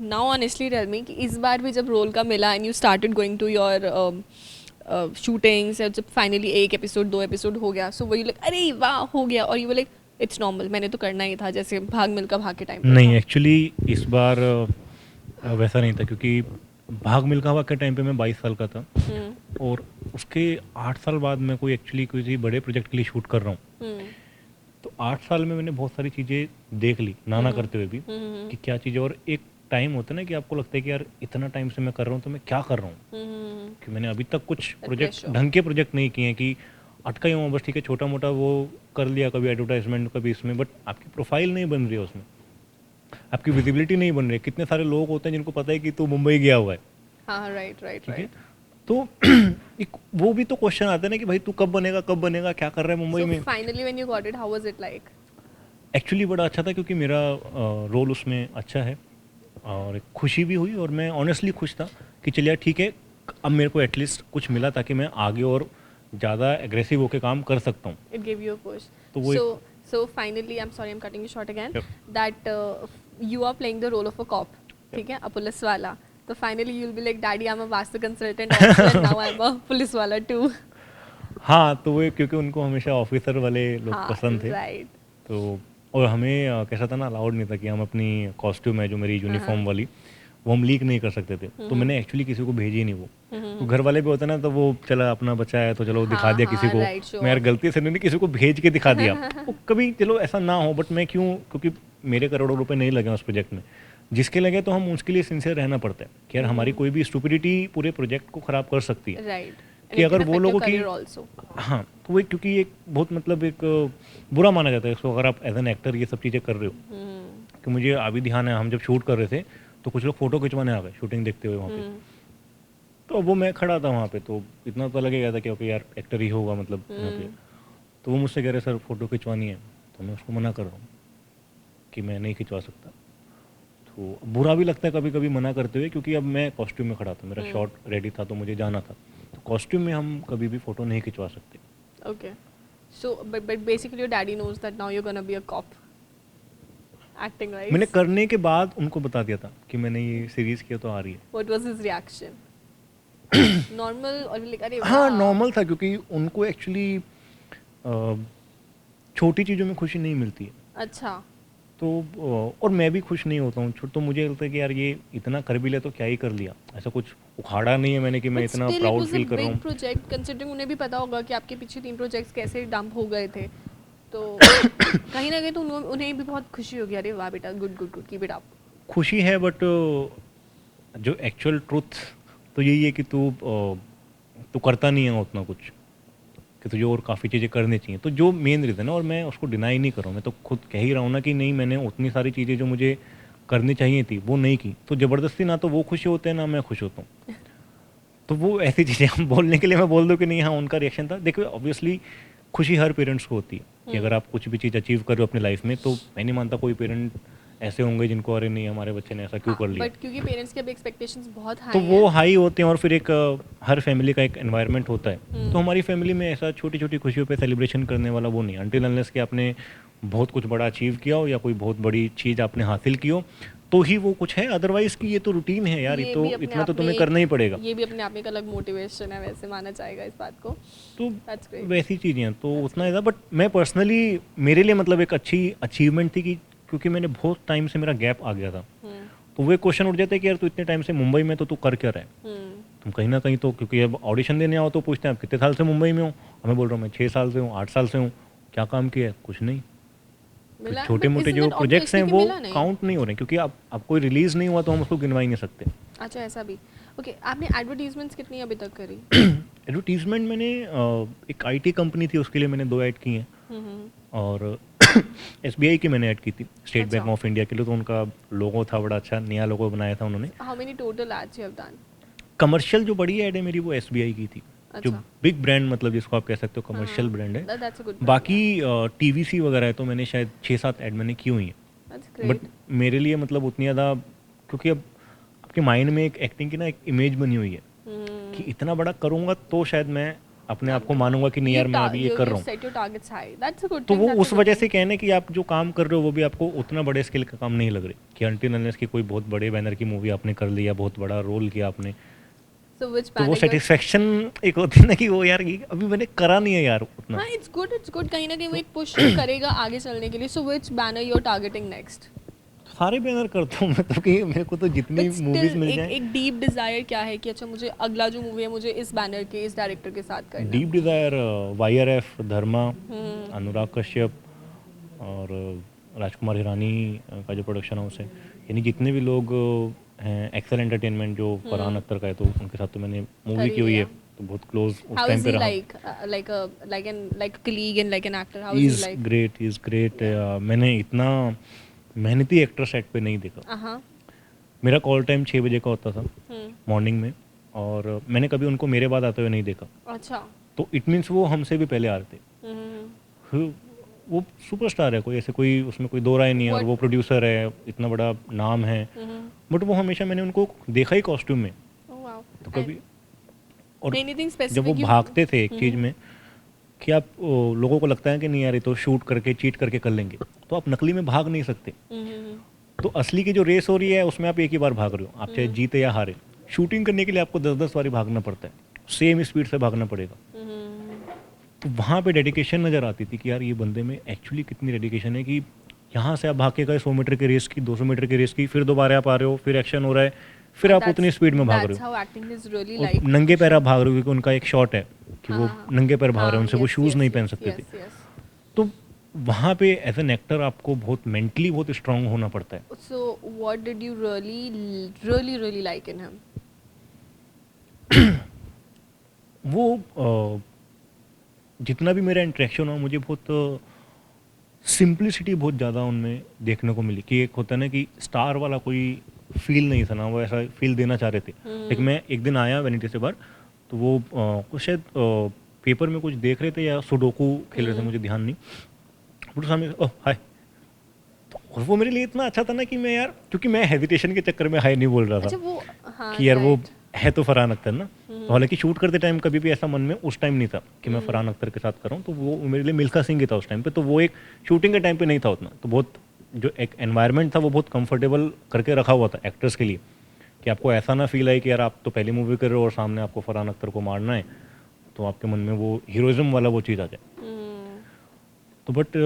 Now honestly tell me कि इस बार भी जब रोल का मिला and you started going to your shootings, या जब फाइनली एक एपिसोड 2 एपिसोड हो गया, सो वो यू लाइक अरे वाह हो गया, और यू लाइक इट्स नॉर्मल, मैंने तो करना ही था, जैसे भाग मिल्खा भाग के टाइम पे नहीं, था? एक्चुअली इस बार वैसा नहीं था, क्योंकि भाग मिल्खा भाग के टाइम पे मैं 22 साल का था, हम्म। और उसके 8 साल बाद मैं कोई एक्चुअली किसी बड़े प्रोजेक्ट के लिए शूट कर रहा हूँ। हम्म। तो 8 साल में मैंने बहुत सारी चीज़ें देख ली, नाना हम्म। करते हुए भी, हम्म। कि क्या चीज़ें, और एक टाइम होता है ना कि आपको लगता है कि यार इतना टाइम से मैं कर रहा हूँ तो मैं क्या कर रहा हूँ, हम्म। कि मैंने अभी तक कुछ प्रोजेक्ट प्रेशर। ढंग के प्रोजेक्ट नहीं किए हैं, कि अटका ही हूँ बस, ठीक है छोटा मोटा वो कर लिया, कभी एडवर्टाइजमेंट कभी इसमें, बट आपकी प्रोफाइल नहीं बन रही है उसमें, आपकी विजिबिलिटी नहीं बन रही है। कितने सारे लोग होते हैं जिनको पता है कि तू मुंबई गया हुआ है, हाँ, राइट राइट ठीक है। राइट। तो एक वो भी तो क्वेश्चन आता है ना कि भाई तू कब बनेगा, क्या कर रहा है मुंबई सो में। Finally when you got it, how was it like? Actually बड़ा अच्छा था, क्योंकि मेरा रोल उसमें अच्छा है, और एक खुशी भी हुई, और मैं ऑनेस्टली खुश था कि चलिए ठीक है, अब मेरे को एटलीस्ट कुछ मिला ताकि मैं आगे और ज़्यादा एग्रेसिव होकर काम कर सकता हूँ। It gave you a push. तो वो एक So finally, I'm sorry, I'm cutting you short again. Yep. That you are playing the role of a cop. ठीक है, a police वाला. तो finally you'll be like, Daddy, I'm a vastu consultant also, and now I'm a police वाला too. हाँ, तो वो क्योंकि उनको हमेशा ऑफिसर वाले लोग हाँ, पसंद थे, right. तो और हमें कैसा था ना, अलाउड नहीं था कि हम अपनी कॉस्ट्यूम है जो मेरी हाँ हाँ. यूनिफॉर्म वाली, वो हम लीक नहीं कर सकते थे, तो मैंने एक्चुअली किसी को भेजी ही नहीं वो। तो घर वाले भी होते ना, तो वो चला अपना बच्चा है तो चलो दिखा हाँ दिया किसी हाँ, को। right, show मैं यार off. गलती से नहीं किसी को भेज के दिखा दिया, वो कभी चलो ऐसा ना हो, बट मैं क्यों, क्योंकि मेरे करोड़ों रुपए नहीं लगे उस प्रोजेक्ट में, जिसके लगे तो हम उसके लिए सिंसियर रहना पड़ता है कि यार हमारी कोई भी स्टूपिडिटी पूरे प्रोजेक्ट को ख़राब कर सकती है। Right. And कि it can अगर वो affect your लोगों की, career also. हाँ, तो वो क्योंकि एक बहुत मतलब एक बुरा माना जाता है इसको, अगर आप एज एन एक्टर ये सब चीज़ें कर रहे हो। कि मुझे अभी ध्यान है, हम जब शूट कर रहे थे तो कुछ लोग फ़ोटो खिंचवाने आ गए शूटिंग देखते हुए वहाँ पे, तो वो मैं खड़ा था वहाँ पे, तो इतना तो लगेगा था कि ओके यार एक्टर ही होगा मतलब यहाँ पे। तो वो मुझसे कह रहे सर फ़ोटो खिंचवानी है, तो मैं उसको मना कर रहा हूँ कि मैं नहीं खिंचवा सकता। तो बुरा भी लगता है कभी कभी मना करते हुए, क्योंकि अब मैं कॉस्ट्यूम में खड़ा था, मेरा शॉट रेडी था, तो मुझे जाना था, तो कॉस्ट्यूम में हम कभी भी फ़ोटो नहीं खिंचवा सकते। Okay. So, but basically your daddy knows that now you're gonna be a cop, acting मैंने wise. करने के बाद उनको बता दिया था कि मैंने ये सीरीज़ किया तो आ रही है। What was his reaction? Normal or like अरे हाँ, वाह? नॉर्मल था, क्योंकि उनको एक्चुअली छोटी चीज़ों में खुशी नहीं मिलती है। अच्छा. तो और मैं भी खुश नहीं होता हूँ, तो मुझे लगता है कि यार ये इतना कर भी लिया तो क्या ही कर लिया, ऐसा कुछ उखाड़ा नहीं है मैंने कि मैं But इतना still, it proud was a feel कर रहा big हूँ। project. Considering उन्हें भी पता होगा कि आपके पीछे 3 प्रोजेक्ट्स कैसे डंप हो गए थे, तो कहीं ना कहीं तो उन्हें भी बहुत खुशी होगी, अरे वाह बेटा, good good good, keep it up. खुशी है, बट जो एक्चुअल ट्रुथ तो यही है कि तू करता नहीं है उतना कुछ, कि तुझे और काफ़ी चीज़ें करनी चाहिए। तो जो मेन रीज़न है, और मैं उसको डिनाई नहीं कर रहा हूँ, मैं तो खुद कह ही रहा हूँ ना कि नहीं, मैंने उतनी सारी चीज़ें जो मुझे करनी चाहिए थी वो नहीं की, तो ज़बरदस्ती ना तो वो खुश होते हैं ना मैं खुश होता हूँ। तो वो ऐसी चीज़ें हम बोलने के लिए मैं बोल दूँ कि नहीं, हाँ उनका रिएक्शन था। देखो ऑब्वियसली खुशी हर पेरेंट्स को होती है कि अगर आप कुछ भी चीज़ अचीव कर रहे हो अपनी लाइफ में, तो मैं नहीं मानता कोई पेरेंट ऐसे होंगे जिनको अरे नहीं हमारे बच्चे ने ऐसा क्यों हाँ, कर लिया। बट क्योंकि पेरेंट्स के अभी एक्सपेक्टेशंस बहुत तो हाई वो हैं. हाई होते हैं, और फिर एक हर फैमिली का एक एनवायरनमेंट होता है। तो हमारी फैमिली में ऐसा छोटी छोटी खुशियों पे सेलिब्रेशन करने वाला वो नहीं, अनटिल अनलेस कि आपने बहुत कुछ बड़ा अचीव किया हो या कोई बहुत बड़ी चीज़ आपने हासिल की हो, तो ही वो कुछ है। अदरवाइज़ की ये तो रूटीन है यार, ये ये तो भी अपने इतना तो आप में तुम्हें करना ही पड़ेगा। ये भी अपने आप में एक अलग मोटिवेशन है, वैसे माना जाएगा इस बात को. तो दैट्स ग्रेट. वैसी चीज़ें हैं, तो That's उतना great. ज़्यादा, बट मैं पर्सनली मेरे लिए मतलब एक अच्छी अचीवमेंट थी, कि क्योंकि मैंने बहुत टाइम से मेरा गैप आ गया था, तो वो एक क्वेश्चन उठ जाता है कि यार तू इतने टाइम से मुंबई में, तो तू कर क्या रहा है। तुम कहीं ना कहीं तो, क्योंकि अब ऑडिशन देने आओ तो पूछते हैं आप कितने साल से मुंबई में हो, और मैं बोल रहा हूँ मैं 6 साल से हूँ, 8 साल से हूँ। क्या काम किया है, कुछ नहीं। तो मिला, छोटे बट मोटे इजंट जो दैट प्रोजेक्ट्स हैं ऑब्वियसली कि वो मिला नहीं? काउंट नहीं हो रहे हैं, क्योंकि अब कोई रिलीज़ नहीं हुआ तो हम उसको गिनवा ही नहीं सकते। अच्छा, ऐसा भी. ओके, आपने एडवर्टीजमेंट्स कितनी अभी तक करी? एडवर्टीजमेंट मैंने एक आईटी कंपनी थी उसके लिए मैंने 2 ऐड की हैं, और एसबीआई की मैंने ऐड की थी, स्टेट बैंक अच्छा. ऑफ इंडिया के लिए, तो उनका लोगो था बड़ा अच्छा, नया लोगो बनाया था उन्होंने। How many total ads you have done? Commercial जो बड़ी ऐड है मेरी वो एसबीआई की थी, जो अच्छा. बिग ब्रांड मतलब जिसको आप कह सकते हो कमर्शियल ब्रांड है। That's a good. बाकी टीवीसी वगैरह है तो मैंने शायद 6-7 ऐड मैंने की हुई हैं। That's but great. मेरे लिए मतलब उतनी ज़्यादा, क्योंकि अब आपके माइंड में एक एक्टिंग की ना एक इमेज बनी हुई है कि इतना बड़ा करूँगा तो शायद मैं अपने आप को मानूंगा कि नहीं यार मैं अभी ये कर रहा हूँ। Set your targets high, that's a good तो थिंग, वो दैट्स उस अ गुड वजह थिंग। से कहने कि आप जो काम कर रहे हो वो भी आपको उतना बड़े स्केल का काम नहीं लग रहा कि अनटिल अनलेस की कोई बहुत बड़े बैनर की मूवी आपने कर ली या बहुत बड़ा रोल किया आपने, सो व्हिच तो वो बैनर योर, सेटिस्फेक्शन एक होती है ना कि वो यार ये अभी मैंने करा नहीं है यार उतना। हाँ इट्स गुड, कहीं ना कहीं वो एक पुश करेगा आगे चलने के लिए। So which banner you are targeting next? सारे बैनर करता हूँ मैं तो, कि मेरे को तो जितनी बट मूवीज स्टिल मिल एक जाए। एक डीप डिजायर क्या है कि अच्छा मुझे अगला जो मूवी है मुझे इस बैनर के, इस डायरेक्टर के साथ करना डीप डिजायर YRF, धर्मा, है। अनुराग कश्यप और राजकुमार हिरानी का जो प्रोडक्शन हाउस है, यानी जितने भी लोग हैं, एक्सेल एंटरटेनमेंट जो फरहान अख्तर का है, तो उनके साथ तो मैंने मूवी कर ही की हुई है, लिया। तो बहुत क्लोज उस हाउ टाइम इज पे ही रहा। like a colleague and like an actor? How is he like? Is great. मैंने इतना मेहनती एक्टर सेट पे नहीं देखा। हाँ। मेरा कॉल टाइम 6 बजे का होता था हम्म। मॉर्निंग में, और मैंने कभी उनको मेरे बाद आते हुए नहीं देखा। अच्छा। तो इट मीन्स वो हमसे भी पहले आ रहे थे। हम्म। फिर वो सुपरस्टार है, कोई ऐसे कोई उसमें कोई दो राय नहीं है, और What- वो प्रोड्यूसर है, इतना बड़ा नाम है, बट वो हमेशा मैंने उनको देखा ही कॉस्ट्यूम में। Oh wow. तो कभी, और Anything जब वो specific you? भागते थे एक चीज़ में कि आप लोगों को लगता है कि नहीं यार ये तो शूट करके चीट करके कर लेंगे, तो आप नकली में भाग नहीं सकते। हम्म। तो असली की जो रेस हो रही है उसमें आप एक ही बार भाग रहे हो, आप चाहे जीते या हारे। शूटिंग करने के लिए आपको 10-10 बारी भागना पड़ता है, सेम स्पीड से भागना पड़ेगा। तो वहाँ पे डेडिकेशन नज़र आती थी कि यार ये बंदे में एक्चुअली कितनी डेडिकेशन है, कि यहाँ से आप भाग के गए 100 मीटर की रेस की, 200 मीटर की रेस की, फिर दोबारा आप आ रहे हो, फिर एक्शन हो रहा है, फिर आप उतनी स्पीड में भाग रहे That's how acting is really हो, और like. नंगे पैर आप भाग रहे हो, क्योंकि उनका एक शॉट है कि वो हाँ, नंगे पैर भाग रहे हैं, उनसे वो yes, शूज़ yes, नहीं yes, पहन सकते थे। yes, yes. तो वहाँ पे एज एन एक्टर आपको बहुत मेंटली बहुत स्ट्रांग होना पड़ता है। So what did you really like in him? वो जितना भी मेरा इंटरेक्शन हुआ, मुझे बहुत सिंप्लिसिटी बहुत ज़्यादा उनमें देखने को मिली, कि एक होता है ना कि स्टार वाला कोई फील नहीं था ना, वो ऐसा फील देना चाह रहे थे। लेकिन मैं एक दिन आया वैनिटी से बाहर, तो वो कुछ शायद पेपर में कुछ देख रहे थे या सुडोकू खेल रहे थे, मुझे ध्यान नहीं, वो सामने ओह हाय, तो और वो मेरे लिए इतना अच्छा था ना कि मैं यार, क्योंकि मैं हेजिटेशन के चक्कर में हाय नहीं बोल रहा अच्छा था वो, हाँ कि यार वो right. है तो फरहान अख्तर ना। तो हालांकि शूट करते टाइम कभी भी ऐसा मन में उस टाइम नहीं था कि मैं फरहान अख्तर के साथ कर रहा हूँ, तो वो मेरे लिए मिल्खा सिंह ही था उस टाइम पे। तो वो एक शूटिंग के टाइम पे नहीं था उतना, तो बहुत जो एक एनवायरनमेंट था वो बहुत कंफर्टेबल करके रखा हुआ था एक्टर्स के लिए, कि आपको ऐसा ना फील आए कि यार आप तो पहली मूवी कर रहे हो और सामने आपको फरहान अख्तर को मारना है, तो आपके मन में वो हीरोइज्म वाला वो चीज़ आ जाए। तो बट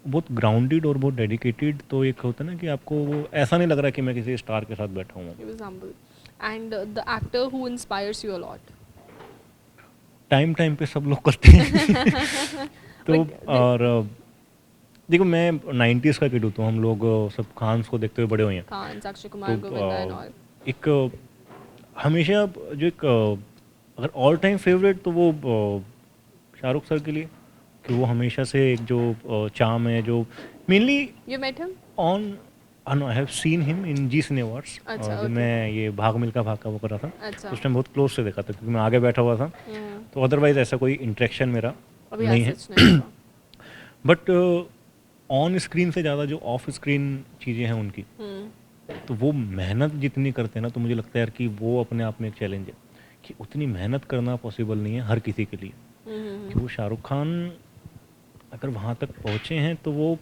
बहुत ग्राउंडेड और बहुत डेडिकेटेड, तो एक होता है ना कि आपको वो ऐसा नहीं लग रहा कि मैं किसी स्टार के साथ बैठा हूँ। He was humble. And the actor who inspires you a lot. Time time पे सब लोग करते हैं तो और देखो मैं 90s का किड हूँ, तो हम लोग सब खान्स को देखते हुए बड़े हुए हैं। Khan, Akshay Kumar, तो Govinda and all. एक हमेशा जो एक अगर ऑल टाइम फेवरेट, तो वो शाहरुख सर के लिए, कि वो हमेशा से एक जो चार्म है, जो mainly You met him? On I have seen him in Zee cine awards. अच्छा, जो okay. मैं ये भाग मिल्खा भाग का वो कर रहा था, अच्छा। उस टाइम बहुत क्लोज से देखा था, क्योंकि मैं आगे बैठा हुआ था, तो अदरवाइज ऐसा कोई इंटरेक्शन मेरा अभी नहीं है। as such नहीं हुआ. बट ऑन स्क्रीन से ज़्यादा जो ऑफ स्क्रीन चीज़ें हैं उनकी, तो वो मेहनत जितनी करते हैं ना, तो मुझे लगता है यार कि वो अपने आप में एक चैलेंज है, कि उतनी मेहनत करना पॉसिबल नहीं है हर किसी के लिए। कि वो शाहरुख खान अगर वहाँ तक पहुँचे हैं, तो वो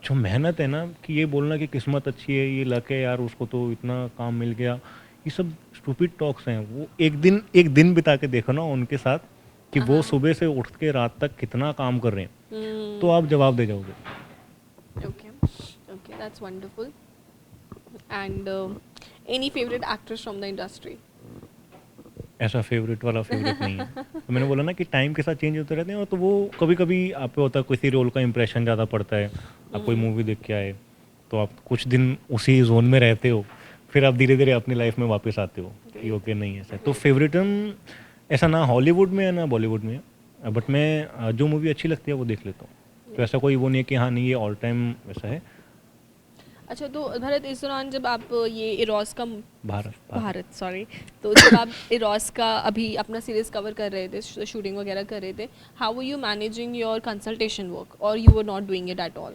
जो मेहनत है ना, कि ये बोलना कि किस्मत अच्छी है, ये लक है यार उसको तो इतना काम मिल गया, ये सब स्टूपिड टॉक्स हैं। वो एक दिन बिता के देखो ना उनके साथ, कि वो सुबह से उठ के रात तक कितना काम कर रहे हैं, तो आप जवाब दे जाओगे। Okay, that's wonderful. And any favorite actors from the industry? ऐसा फेवरेट वाला फेवरेट नहीं है। तो मैंने बोला ना कि टाइम के साथ चेंज होते रहते हैं, और तो वो कभी कभी आप पे होता है, किसी रोल का इंप्रेशन ज़्यादा पड़ता है, आप कोई मूवी देख के आए, तो आप कुछ दिन उसी जोन में रहते हो, फिर आप धीरे धीरे अपनी लाइफ में वापस आते हो कि ओके नहीं ऐसा। तो फेवरेटम ऐसा ना हॉलीवुड में है ना बॉलीवुड में है, बट मैं जो मूवी अच्छी लगती है वो देख लेता हूँ। तो ऐसा कोई वो नहीं है कि हाँ नहीं ये ऑल टाइम वैसा है। अच्छा, तो भरत इस दौरान जब आप ये इरोस का भारत सॉरी, तो जब आप इरोस का अभी अपना सीरीज कवर कर रहे थे, शूटिंग वगैरह कर रहे थे, how were you managing your consultation work, और you were not doing it at all?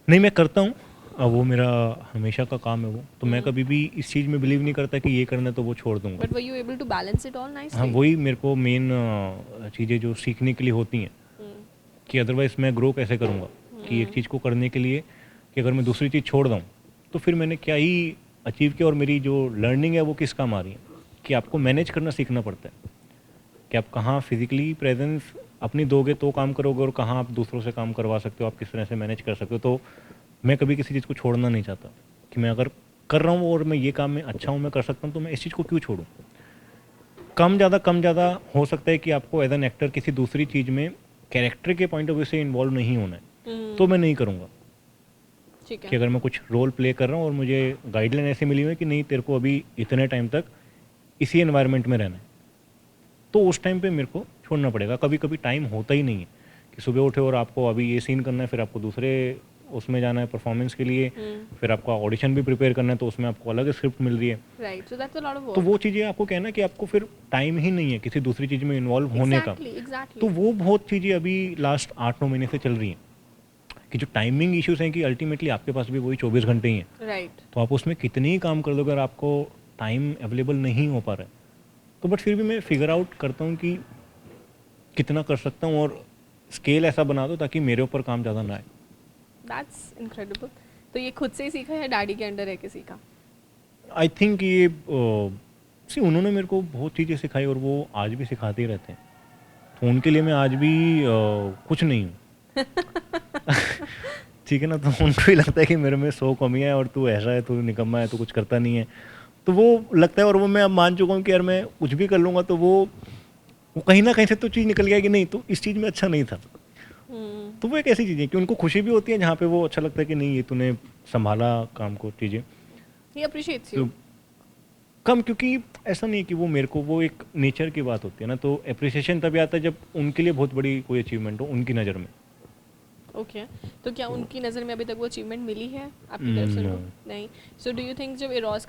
नहीं, मैं करता हूँ, अब वो मेरा हमेशा का काम है वो, तो मैं कभी भी इस चीज़ में बिलीव नहीं करता कि ये करना है तो वो छोड़ दूंगा। But were you able to balance it all हाँ, नाइसली? वही मेरे को मेन चीज़ें जो सीखने के लिए होती हैं कि अदरवाइज़ मैं ग्रो कैसे करूँगा, कि एक चीज़ को करने के लिए कि अगर मैं दूसरी चीज़ छोड़ दूँ तो फिर मैंने क्या ही अचीव किया, और मेरी जो लर्निंग है वो किस काम आ रही है, कि आपको मैनेज करना सीखना पड़ता है कि आप कहाँ फिजिकली प्रेजेंस अपनी दोगे तो काम करोगे, और कहाँ आप दूसरों से काम करवा सकते हो, आप किस तरह से मैनेज कर सकते हो। तो मैं कभी किसी चीज़ को छोड़ना नहीं चाहता कि मैं अगर कर रहा हूँ और मैं ये काम में अच्छा हूँ, मैं कर सकता हूँ, तो मैं इस चीज़ को क्यों छोड़ूँ। कम ज़्यादा हो सकता है कि आपको एज एन एक्टर किसी दूसरी चीज़ में कैरेक्टर के पॉइंट ऑफ व्यू से इन्वॉल्व नहीं होना है, तो मैं नहीं करूँगा। ठीक कि है। अगर मैं कुछ रोल प्ले कर रहा हूँ और मुझे गाइडलाइन ऐसी मिली हुई है कि नहीं तेरे को अभी इतने टाइम तक इसी एनवायरनमेंट में रहना है, तो उस टाइम पे मेरे को छोड़ना पड़ेगा। कभी कभी टाइम होता ही नहीं है कि सुबह उठे और आपको अभी ये सीन करना है, फिर आपको दूसरे उसमें जाना है परफॉर्मेंस के लिए, फिर आपका ऑडिशन भी प्रिपेयर करना है, तो उसमें आपको अलग स्क्रिप्ट मिल रही है। Right, so that's a lot of तो वर्क। वो चीज़ें आपको कहना कि आपको फिर टाइम ही नहीं है किसी दूसरी चीज़ में इन्वॉल्व होने का। एग्जैक्टली, तो एग्जैक्टली। वो बहुत चीज़ें अभी लास्ट 8-9 महीने से चल रही हैं कि जो टाइमिंग इश्यूज हैं कि अल्टीमेटली आपके पास भी वही 24 घंटे ही हैं, राइट। तो आप उसमें कितने ही काम कर दोगे अगर आपको टाइम अवेलेबल नहीं हो पा रहा है, तो बट फिर भी मैं फिगर आउट करता हूँ कि कितना कर सकता हूँ, और स्केल ऐसा बना दो ताकि मेरे ऊपर काम ज़्यादा ना आए। That's incredible. तो ये खुद से ही सीखा या डैडी के अंडर है किसी का? आई थिंक ये सी उन्होंने मेरे को बहुत चीज़ें सिखाई और वो आज भी सिखाते ही रहते हैं, तो उनके लिए मैं आज भी कुछ नहीं हूँ। ठीक है ना, तो उनको ही लगता है कि मेरे में 100 कमियां है और तू ऐसा है, तू निकम्मा है, तू कुछ करता नहीं है, तो वो लगता है। और वो मैं अब मान चुका हूँ कि यार मैं कुछ भी कर लूँगा तो वो कहीं ना कहीं से तो चीज़ निकल गया कि नहीं तो इस चीज़ में अच्छा नहीं था। तो वो एक ऐसी चीज़ है कि उनको खुशी भी होती है जहाँ पे वो अच्छा लगता है कि नहीं ये तूने संभाला काम को, चीज़ें ही अप्रिशिएट्स यू। तो कम, क्योंकि ऐसा नहीं है कि वो मेरे को, वो एक नेचर की बात होती है ना, तो अप्रिसिएशन तभी आता है जब उनके लिए बहुत बड़ी कोई अचीवमेंट हो उनकी नज़र में। ओके, तो क्या उनकी नज़र में अभी तक वो अचीवमेंट मिली है आपकी तरफ से No. उनको? नहीं। सो डू यू थिंक जब इरोस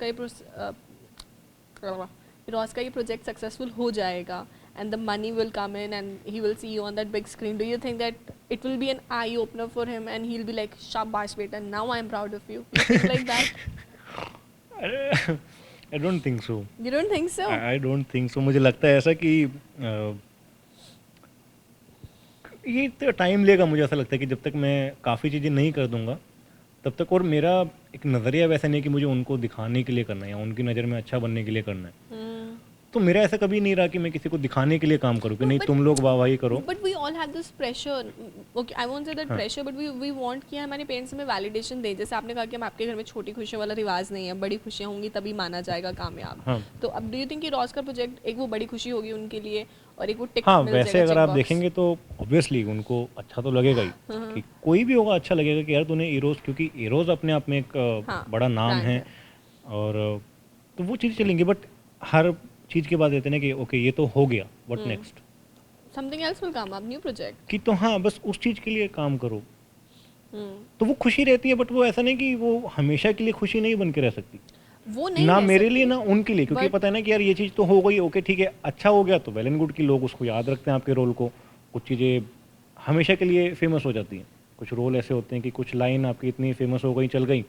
का ये प्रोजेक्ट सक्सेसफुल हो जाएगा and the money will come in and he will see you on that big screen, do you think that it will be an eye opener for him and he will be like शाबाश बेटा, now I am proud of you? You think like that? I don't think so. You don't think so? I don't think सो। मुझे लगता है ऐसा कि ये तो time लेगा। मुझे ऐसा लगता है कि जब तक मैं काफ़ी चीज़ें नहीं कर दूंगा तब तक, और मेरा एक नज़रिया वैसा नहीं कि मुझे उनको दिखाने के लिए करना है या उनकी नज़र में अच्छा बनने के लिए करना है। तो मेरा ऐसा कभी नहीं रहा कि मैं किसी को दिखाने के लिए काम करूँ कि No, नहीं but- तुम लोग वाहवाही करो। But we all have this pressure. Okay, I won't say that हाँ. pressure, but we want कि हमारे पेरेंट्स हमें वैलिडेशन दें। जैसे आपने कहा कि हम आपके घर में छोटी खुशियों वाला रिवाज नहीं है, बड़ी खुशियाँ होंगी तभी माना जाएगा कामयाब। हाँ तो अब डू यू थिंक कि रॉस का प्रोजेक्ट एक वो बड़ी खुशी होगी उनके लिए और एक वो टिक हाँ, मिल वैसे जाएगा अगर आप checkbox? देखेंगे तो ऑब्वियसली उनको अच्छा तो लगेगा ही, कि कोई भी होगा अच्छा लगेगा कि यार तूने इरोज, क्योंकि इरोज अपने आप में एक हाँ, बड़ा नाम brand है। और तो वो चीज़ चलेंगी, बट हर चीज़ के बाद कहते हैं ना कि ओके ये तो हो गया, what next, Something else will come up, new project. कि तो हाँ बस उस चीज़ के लिए काम करो। तो वो खुशी रहती है, बट वो ऐसा नहीं कि वो हमेशा के लिए खुशी नहीं बन के रह सकती, वो नहीं ना रह मेरे सकती। लिए ना उनके लिए, क्योंकि But- पता है ना कि यार ये चीज़ तो हो गई, ओके ठीक है, अच्छा हो गया तो वेल एंड गुड कि लोग उसको याद रखते हैं आपके रोल को। कुछ चीज़ें हमेशा के लिए फेमस हो जाती हैं, कुछ रोल ऐसे होते हैं कि कुछ लाइन आपकी इतनी फेमस हो गई, चल गई,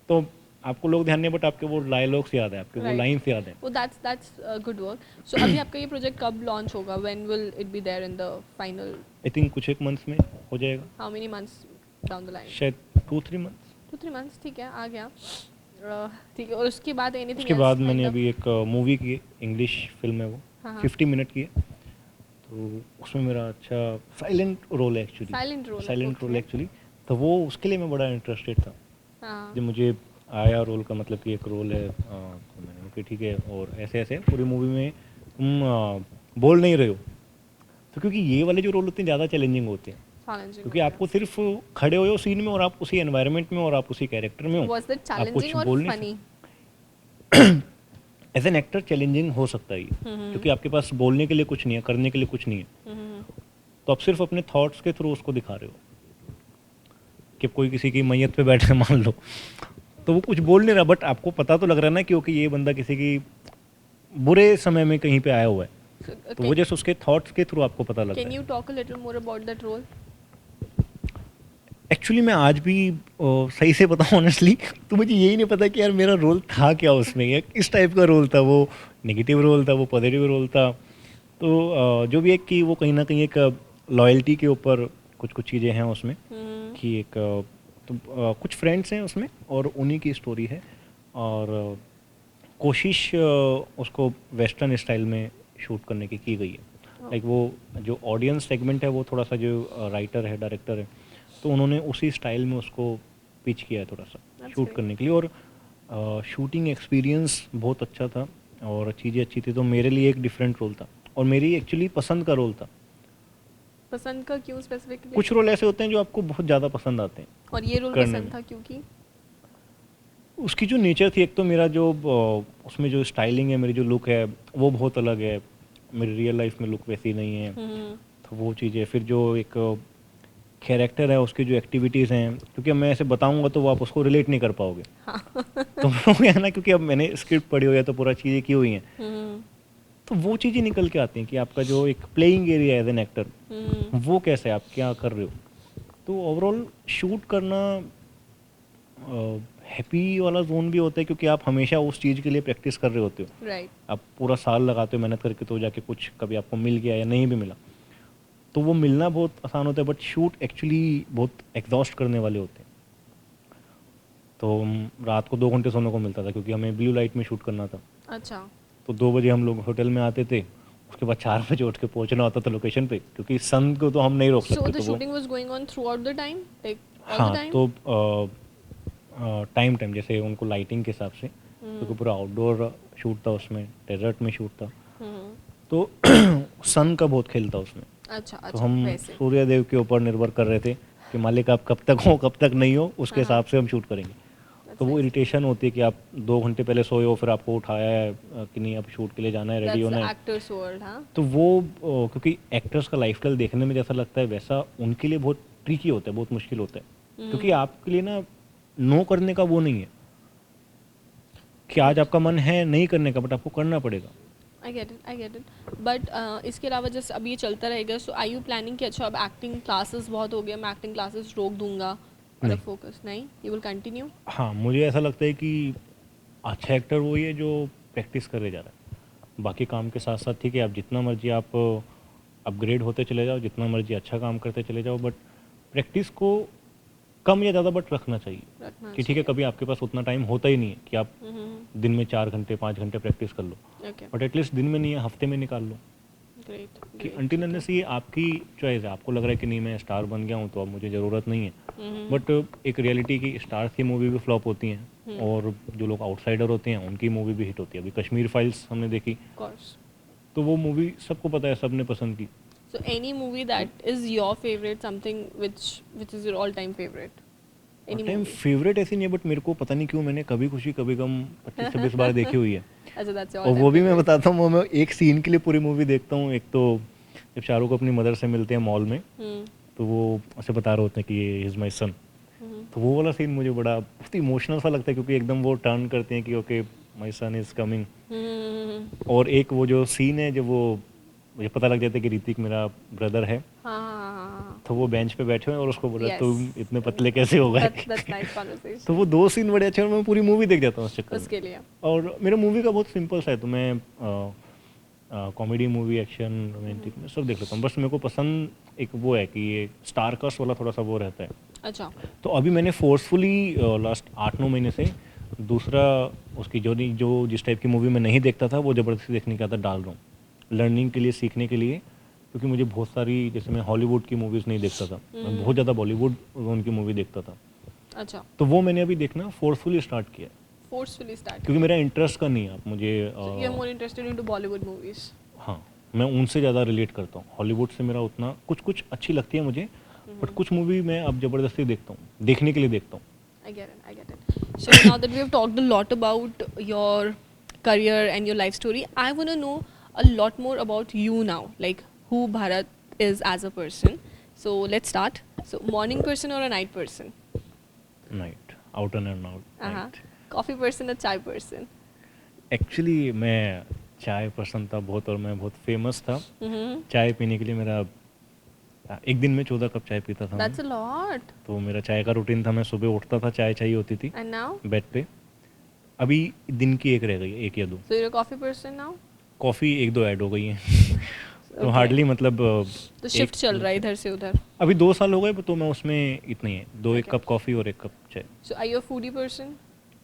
तो आपको लोग ध्यान नहीं, बट आपके वो डायलॉग्स याद है, आपके वो Right. लाइन्स याद हैं। Oh, that's good work. So अभी आपका ये प्रोजेक्ट कब लॉन्च होगा? When will it be there in the final? I think कुछ एक मंथ्स में हो जाएगा, How many months down the line? शायद 2-3 मंथ्स। 2-3 months, ठीक है, आ गया। ठीक है, और उसके बाद एनीथिंग उसके बाद मैंने अभी एक मूवी की, इंग्लिश फिल्म है वो, हाँ, हाँ। 50 मिनट की है, तो उसमें मेरा अच्छा साइलेंट रोल है actually. Silent role? Silent role actually, तो वो उसके लिए मैं बड़ा इंटरेस्टेड था। हाँ, जब मुझे आया रोल का, मतलब कि एक रोल है, तो मैंने ओके ठीक है, और ऐसे ऐसे पूरी मूवी में तुम बोल नहीं रहे हो, तो क्योंकि ये वाले जो रोल होते हैं ज़्यादा चैलेंजिंग होते हैं, challenging क्योंकि हो आपको सिर्फ खड़े हुए हो सीन में और आप उसी एनवायरनमेंट में और आप उसी कैरेक्टर में गया। हो। Was that आप कुछ challenging or बोल नहीं funny? As an actor challenging हो सकता है ये, क्योंकि आपके पास बोलने के लिए कुछ नहीं है, करने के लिए कुछ नहीं है, तो आप सिर्फ अपने थॉट्स के थ्रू उसको दिखा रहे हो। कि कोई किसी की मैयत पे बैठे मान लो, तो वो कुछ बोल नहीं रहा, बट आपको पता तो लग रहा है ना क्योंकि ये बंदा किसी की बुरे समय में कहीं पे आया हुआ है, So, तो वो जैसे उसके थॉट्स के थ्रू आपको पता लग can रहा you talk a little more about that role? Actually मैं आज भी सही से बताऊँ ऑनेस्टली तो मुझे यही नहीं पता कि यार मेरा रोल था क्या उसमें, या किस टाइप का रोल था, वो नेगेटिव रोल था, वो पॉजिटिव रोल था। तो जो भी एक कि वो कहीं ना कहीं एक लॉयल्टी के ऊपर कुछ कुछ चीज़ें हैं उसमें, कि एक तो कुछ फ्रेंड्स हैं उसमें और उन्हीं की स्टोरी है। और कोशिश उसको वेस्टर्न स्टाइल में शूट करने की गई है। लाइक वो जो ऑडियंस सेगमेंट है वो थोड़ा सा, जो राइटर है डायरेक्टर है, तो उन्होंने उसी स्टाइल में उसको पिच किया है थोड़ा सा That's शूट great. करने के लिए। और शूटिंग एक्सपीरियंस बहुत अच्छा था और चीज़ें अच्छी थी, तो मेरे लिए एक डिफरेंट रोल था और मेरी एक्चुअली पसंद का रोल था। पसंद का क्यों स्पेसिफिकली? कुछ रोल ऐसे होते हैं जो आपको बहुत ज़्यादा पसंद आते हैं और ये रोल करने में। पसंद था क्योंकि? उसकी जो नेचर थी, एक तो मेरा जो उसमें जो स्टाइलिंग है, मेरी जो लुक है वो बहुत अलग है, मेरी रियल लाइफ में लुक वैसी नहीं है। तो वो चीज़ें, फिर जो एक कैरेक्टर है उसकी जो एक्टिविटीज़ हैं, क्योंकि अब मैं ऐसे बताऊंगा तो वो आप उसको रिलेट नहीं कर पाओगे। तो वो है ना, क्योंकि अब मैंने स्क्रिप्ट पढ़ी हुई है तो पूरा चीज़ें की हुई हैं, तो वो चीज़ें निकल के आती हैं कि आपका जो एक playing area as an actor वो कैसे आप क्या कर रहे हो। तो ओवरऑल शूट करना हैप्पी वाला जोन भी होता है, क्योंकि आप हमेशा उस चीज़ के लिए प्रैक्टिस कर रहे होते हो। राइट. आप पूरा साल लगाते हो मेहनत करके, तो जाके कुछ कभी आपको मिल गया या नहीं भी मिला, तो वो मिलना बहुत आसान होता है, बट शूट एक्चुअली बहुत एग्जॉस्ट करने वाले होते हैं। तो रात को 2 घंटे सोने को मिलता था, क्योंकि हमें ब्लू लाइट में शूट करना था। अच्छा. तो 2 बजे हम लोग होटल में आते थे, उसके बाद 4 बजे उठ के पहुंचना होता था लोकेशन पे, क्योंकि सन को तो हम नहीं रोक So सकते। the तो वो shooting was going on throughout the time, like all the हाँ, time? तो टाइम टाइम जैसे उनको लाइटिंग के हिसाब से, क्योंकि पूरा आउटडोर शूट था उसमें, डेजर्ट में शूट था, तो सन का बहुत खेल था उसमें। अच्छा तो अच्छा, हम वैसे. सूर्य देव के ऊपर निर्भर कर रहे थे कि मालिक आप कब तक हो कब तक नहीं हो, उसके हाँ. हिसाब से हम शूट करेंगे। तो That's वो nice. इरिटेशन होती है कि आप 2 घंटे पहले सोए हो, फिर आपको उठाया है कि नहीं अब शूट के लिए जाना है, रेडी That's होना the है। actor's world, हाँ. तो वो क्योंकि एक्टर्स का लाइफस्टाइल देखने में जैसा लगता है वैसा उनके लिए बहुत ट्रिकी होता है, बहुत मुश्किल होता है, क्योंकि आपके लिए ना नो करने का वो नहीं है कि आज But आपका मन है नहीं करने का, बट आपको करना पड़ेगा। I get it, I get it. But इसके अलावा जैसे अब ये चलता रहेगा, so are you planning कि अच्छा अब एक्टिंग क्लासेस बहुत हो गया, मैं एक्टिंग क्लासेस रोक दूंगा और अब नहीं, फोकस नहीं, you will continue? हाँ मुझे ऐसा लगता है कि अच्छा एक्टर वही है जो प्रैक्टिस करे जा रहा है। बाकी काम के साथ साथ ठीक है, आप जितना मर्जी आप अपग्रेड होते चले जाओ, जितना मर्जी अच्छा काम करते चले जाओ, बट प्रैक्टिस को कम या ज़्यादा बट रखना चाहिए। रखना कि ठीक है, चाहिए. कभी आपके पास उतना टाइम होता ही नहीं है कि आप दिन में 4 घंटे 5 घंटे प्रैक्टिस कर लो, Okay, बट एटलीस्ट दिन में नहीं है, हफ्ते में निकाल लो। great, कि great. Until Okay. अनलेस ये आपकी चॉइस है, आपको लग रहा है कि नहीं मैं स्टार बन गया हूँ तो अब मुझे ज़रूरत नहीं है, बट एक रियलिटी की स्टार्स की मूवी भी फ्लॉप होती हैं और जो लोग आउटसाइडर होते हैं उनकी मूवी भी हिट होती है। अभी कश्मीर फाइल्स हमने देखी, Of course. तो वो मूवी सबको पता है, सबने पसंद की। So any movie that is your favorite, something which is your all-time favorite? और Any टाइम movie? फेवरेट ऐसी नहीं है, बट मेरे को पता नहीं क्यों मैंने कभी खुशी कभी गम 25 से 20 बार देखी हुई है। अच्छा, that's your और वो all-time भी मैं favorite. बताता हूँ, वो मैं एक सीन के लिए पूरी मूवी देखता हूँ। एक तो जब शाहरुख अपनी मदर से मिलते हैं मॉल में, तो वो ऐसे बता रहे होते हैं कि ये इज़ माई सन, तो वो वाला सीन मुझे बड़ा बहुत इमोशनल सा लगता है, क्योंकि एकदम वो टर्न करते हैं कि okay my son is coming. और एक वो जो सीन है जब वो मुझे पता लग जाता है कि ऋतिक मेरा ब्रदर है, हाँ. तो वो बेंच पे बैठे हुए हैं और उसको बोल रहा है Yes. तुम इतने पतले कैसे हो गए। That's nice तो वो conversation. 2 सीन बड़े अच्छे हैं और मैं पूरी मूवी देख जाता हूँ उस चक्कर में। उसके लिए. और मेरा मूवी का बहुत सिंपल सा है, तो मैं कॉमेडी मूवी, एक्शन, रोमांटिक में सब देख लेता हूँ। बस मेरे को पसंद एक वो है कि ये स्टार कास्ट वाला थोड़ा सा वो रहता है। अच्छा. तो अभी मैंने फोर्सफुली लास्ट 8-9 महीने से दूसरा उसकी जो जिस टाइप की मूवी मैं नहीं देखता था वो ज़बरदस्ती देखने की आदत डाल रहा हूँ, लर्निंग के लिए, सीखने के लिए। क्योंकि मुझे बहुत सारी, जैसे मैं हॉलीवुड की मूवीज़ नहीं देखता था, मैं बहुत ज़्यादा बॉलीवुड उनकी मूवी देखता था, अच्छा. तो वो मैंने अभी देखना फोर्सफुली स्टार्ट किया है, Forcefully start. क्योंकि मेरा इंटरेस्ट का नहीं है। आप मुझे So you're more interested into Bollywood movies. हाँ, मैं उनसे ज़्यादा रिलेट करता हूँ। हॉलीवुड से मेरा उतना कुछ कुछ अच्छी लगती है मुझे, बट कुछ मूवी मैं अब ज़बरदस्ती देखता हूँ, देखने के लिए देखता हूँ। I get it. I get it. So now that we have talked a lot about your career and your life story, I want to know a lot more about you now, like who Bharat is as a person. So let's start. So morning person or a night person? Night, out and out night. Coffee person or chai person? Actually मैं चाय पसंद था बहुत, और मैं बहुत famous था चाय पीने के लिए। मेरा एक दिन में 14 कप चाय पीता था मैं। That's a lot. तो मेरा चाय का रूटीन था, मैं सुबह उठता था, चाय चाहिए होती थी And now? बेड पे। अभी दिन की एक रह गई है, एक या दो। So you're a coffee person now? Coffee एक दो ऐड हो गई है तो Okay. हार्डली मतलब तो शिफ्ट चल रहा है इधर से उधर. अभी 2 साल हो गए तो मैं उसमें इतना ही है, दो एक Okay. कप कॉफ़ी और एक कप चाय। So are you a foodie person?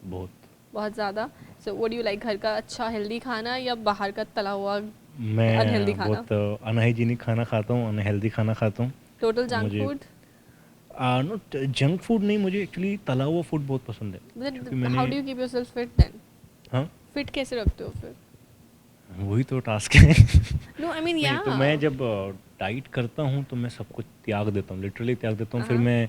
बहुत। बहुत ज़्यादा. So what do you like? घर का अच्छा हेल्दी खाना या बाहर का तला हुआ मैं unhealthy खाना? बहुत अनहाइजीनिक खाना खाता हूँ, अनहेल्दी खाना खाता हूँ। टोटल जंक मुझे- फूड? नॉट जंक फूड नहीं, मुझे एक्चुअली तला हुआ फूड बहुत पसंद है। क्योंकि हाउ मैंने do you keep yourself fit then? हाँ, फिट कैसे रखते हो फिर? वही तो टास्क है। नो आई मीन नहीं, या तो मैं जब डाइट करता हूँ तो मैं सब कुछ त्याग देता हूँ, लिटरली त्याग देता हूँ। फिर हाँ। मैं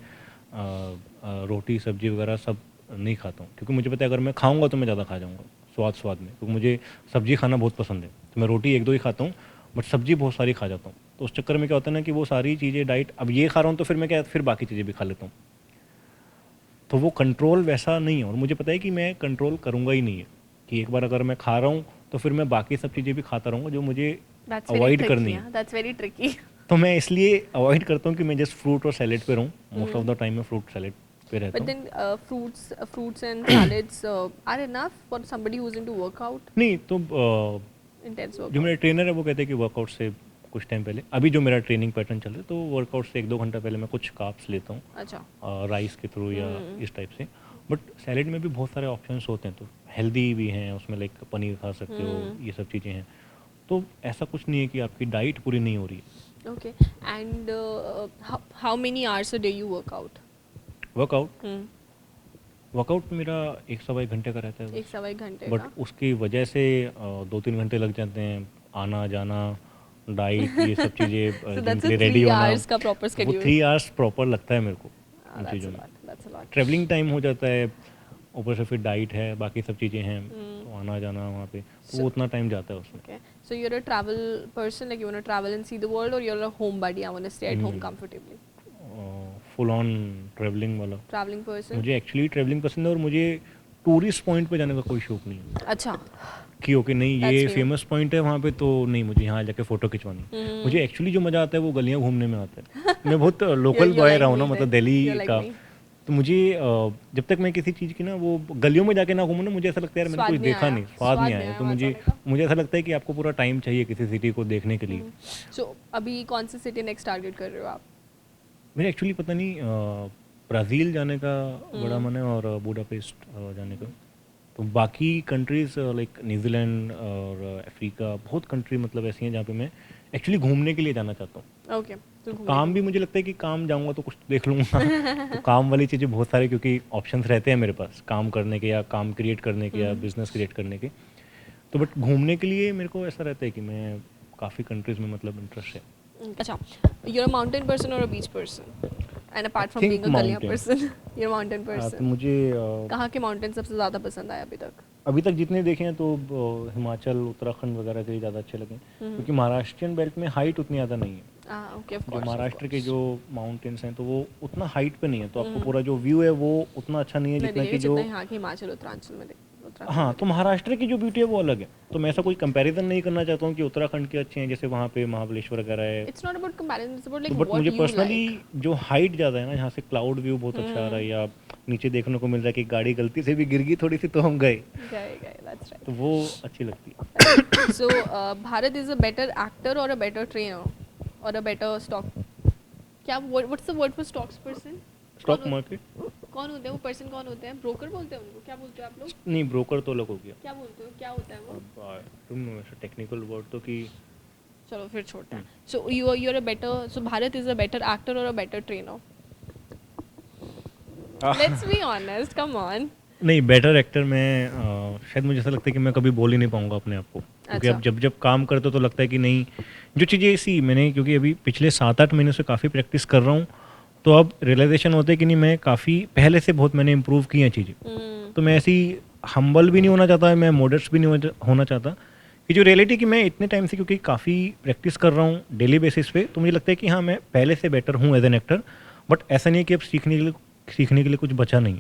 रोटी सब्जी वगैरह सब नहीं खाता हूँ, क्योंकि मुझे पता है अगर मैं खाऊंगा तो मैं ज़्यादा खा जाऊंगा स्वाद में। क्योंकि मुझे सब्जी खाना बहुत पसंद है, तो मैं रोटी एक दो ही खाता हूँ, बट सब्जी बहुत सारी खा जाता हूँ। तो उस चक्कर में क्या होता है ना कि वो सारी चीज़ें डाइट, अब ये खा रहा हूँ तो फिर मैं क्या, फिर बाकी चीज़ें भी खा लेता हूँ। तो वो कंट्रोल वैसा नहीं है, और मुझे पता है कि मैं कंट्रोल करूँगा ही नहीं है, कि एक बार अगर मैं खा रहा हूँ तो फिर मैं बाकी सब चीज़ें भी खाता रहूँगा जो मुझे अवॉइड करनी है। That's very tricky. तो मैं इसलिए अवॉइड करता हूँ कि मैं जस्ट फ्रूट और सैलेड पे रहूँ। मोस्ट ऑफ द टाइम मैं फ्रूट सैलेड पे रहता But हूँ। then fruits and salads are enough for somebody who's into workout, नहीं तो intense जो workout. मेरे ट्रेनर है वो कहते हैं कि वर्कआउट से कुछ टाइम पहले, अभी जो मेरा ट्रेनिंग पैटर्न चल रहा है, तो वर्कआउट से 1-2 घंटा पहले मैं कुछ कार्ब्स लेता हूँ अच्छा. राइस के थ्रू या इस टाइप से। बट सैलेड में भी बहुत सारे ऑप्शंस होते हैं, तो हेल्दी भी हैं उसमें, लाइक पनीर खा सकते हो, ये सब चीज़ें हैं। तो ऐसा कुछ नहीं है कि आपकी डाइट पूरी नहीं हो रही है। Okay. And how many hours a day you work out? Workout मेरा 1-1.25 घंटे का रहता है एक सवा एक घंटे बट का. उसकी वजह से 2-3 घंटे लग जाते हैं, आना जाना, डाइट, ये सब चीज़ें So जिम that's के लिए a रेडी 3 होना। hours का proper वो schedule. 3 आवर्स प्रॉपर लगता है मेरे को इन That's चीज़ों a में। lot. That's a lot. Travelling time हो जाता है, ऊपर से फिर डाइट है, बाकी सब चीज़ें हैं, तो आना जाना वहाँ पे, तो वो उतना टाइम जाता है उसमें। Okay. So you're a travel person, like you want to travel and see the world, or you're a homebody? I want to stay at home comfortably. Full on travelling वाला। Traveling person. मुझे actually travelling पसंद है, और मुझे tourist point पे जाने का कोई शौक नहीं है अच्छा. कि ओके नहीं ये That's new. फेमस पॉइंट है वहाँ पे, तो नहीं मुझे यहाँ जाके फ़ोटो खिंचवानी। मुझे एक्चुअली जो मज़ा आता है वो गलियाँ घूमने में आता है। मैं बहुत लोकल You're बॉय like रहा हूँ ना, me मतलब then. दिल्ली You're like का। me. तो मुझे जब तक मैं किसी चीज़ की ना वो गलियों में जाके ना घूमूँ ना, मुझे ऐसा लगता है यार मैंने स्वाद कुछ नहीं देखा आया, नहीं, स्वाद नहीं आया। तो वहाँ मुझे जाने का. मुझे ऐसा लगता है कि आपको पूरा टाइम चाहिए किसी सिटी को देखने के लिए। So अभी कौन सी सिटी नेक्स्ट टारगेट कर रहे हो आप? मेरे एक्चुअली पता नहीं, ब्राज़ील जाने का बड़ा मन है, और बुडापेस्ट जाने का। तो बाकी कंट्रीज़ लाइक न्यूजीलैंड और अफ्रीका, बहुत कंट्री मतलब ऐसी हैं जहाँ पे मैं एक्चुअली घूमने के लिए जाना चाहता हूँ। Okay. तो घूमने काम भी मुझे लगता है कि काम जाऊँगा तो कुछ तो देख लूँगा। तो काम वाली चीज़ें बहुत सारी, क्योंकि ऑप्शंस रहते हैं मेरे पास काम करने के, या काम क्रिएट करने के, या बिजनेस क्रिएट करने के। तो बट घूमने के लिए मेरे को ऐसा रहता है कि मैं काफ़ी कंट्रीज़ में मतलब इंटरेस्ट है। अच्छा. You're a mountain person or a beach person? And apart from think being a गलियाँ mountain. person, you're a mountain तो person. मुझे कहाँ के माउंटेन सबसे ज़्यादा पसंद आया अभी तक? अभी तक जितने देखे हैं तो हिमाचल, उत्तराखंड वगैरह के ज़्यादा अच्छे लगे, क्योंकि महाराष्ट्रियन बेल्ट में हाइट उतनी ज़्यादा नहीं है। Okay, of जो course. महाराष्ट्र के जो माउंटेन्स हैं तो वो उतना हाइट पे नहीं है, तो आपको पूरा जो व्यू है वो उतना अच्छा नहीं है जितना कि जो, यहाँ के हिमाचल उत्तरांचल में उत्तराखंड. हाँ, तो महाराष्ट्र की जो ब्यूटी है वो अलग है। तो मैं ऐसा कोई कंपैरिजन नहीं करना चाहता हूँ कि उत्तराखंड के अच्छे हैं, जैसे वहाँ पे महाबलेश्वर वगैरह है। It's not about comparison. It's about तो like बट what मुझे you पर्सनली like. जो हाइट ज़्यादा है ना, यहाँ से क्लाउड व्यू बहुत अच्छा आ रहा है, या नीचे देखने को मिल रहा है कि गाड़ी गलती से भी गिर गई थोड़ी सी तो हम गए, गए. That's right. तो वो अच्छी लगती है। So Bharat is a better actor or a better trainer or a better stock? क्या what's the word for stocks person? Stock market कौन होते हैं वो पर्सन? कौन होते हैं? ब्रोकर बोलते हैं उनको? क्या बोलते हो आप लोग? नहीं, ब्रोकर तो अलग हो गया। क्या बोलते हो? क्या होता है वो? अब तुम ऐसा टेक्निकल वर्ड तो कि चलो फिर छोड़ते हैं. So you're a better, so Bharat is a better actor or a better trainer? Let's be honest, come on. नहीं, बेटर एक्टर में शायद मुझे ऐसा लगता है कि मैं कभी बोल ही नहीं पाऊंगा अपने आप को, क्योंकि अच्छा. अब जब जब काम करते हो तो लगता है कि नहीं, जो चीज़ें ऐसी मैंने, क्योंकि अभी पिछले 7-8 महीनों से काफ़ी प्रैक्टिस कर रहा हूँ, तो अब रियलाइजेशन होता है कि नहीं, मैं काफ़ी पहले से बहुत मैंने इम्प्रूव की हैं चीज़ें। तो मैं ऐसी हम्बल भी नहीं होना चाहता, मैं मॉडर्स्ट भी नहीं होना चाहता, कि जो रियलिटी कि मैं इतने टाइम से क्योंकि काफ़ी प्रैक्टिस कर रहा हूँ डेली बेसिस पे, तो मुझे लगता है कि हाँ मैं पहले से बेटर हूँ एज एन एक्टर। बट ऐसा नहीं है कि अब सीखने के लिए कुछ बचा नहीं।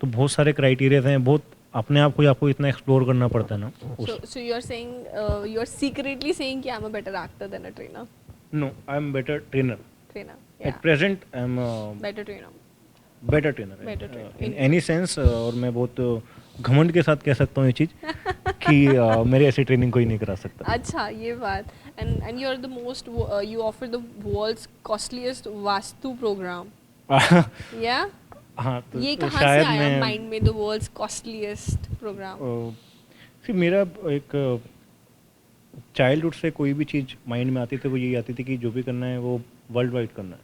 तो बहुत सारे क्राइटेरियाज हैं, बहुत अपने आप को आपको इतना एक्सप्लोर करना पड़ता है ना। So you're saying you're secretly saying कि I'm a better actor than a trainer? No, I am better trainer trainer. At Yeah. Present I am Better trainer. Better trainer Better trainer. In any sense, और मैं बहुत घमंड के साथ कह सकता हूँ ये चीज़ कि मेरे ऐसी ट्रेनिंग कोई नहीं करा सकता. अच्छा ये बात. And you're the most you offer the world's costliest vastu program. Yeah. हाँ तो ये कहाँ से शायद आया मैं माइंड में the world's costliest program? फिर मेरा एक चाइल्डहुड से कोई भी चीज़ माइंड में आती थी वो यही आती थी कि जो भी करना है वो वर्ल्ड वाइड करना है.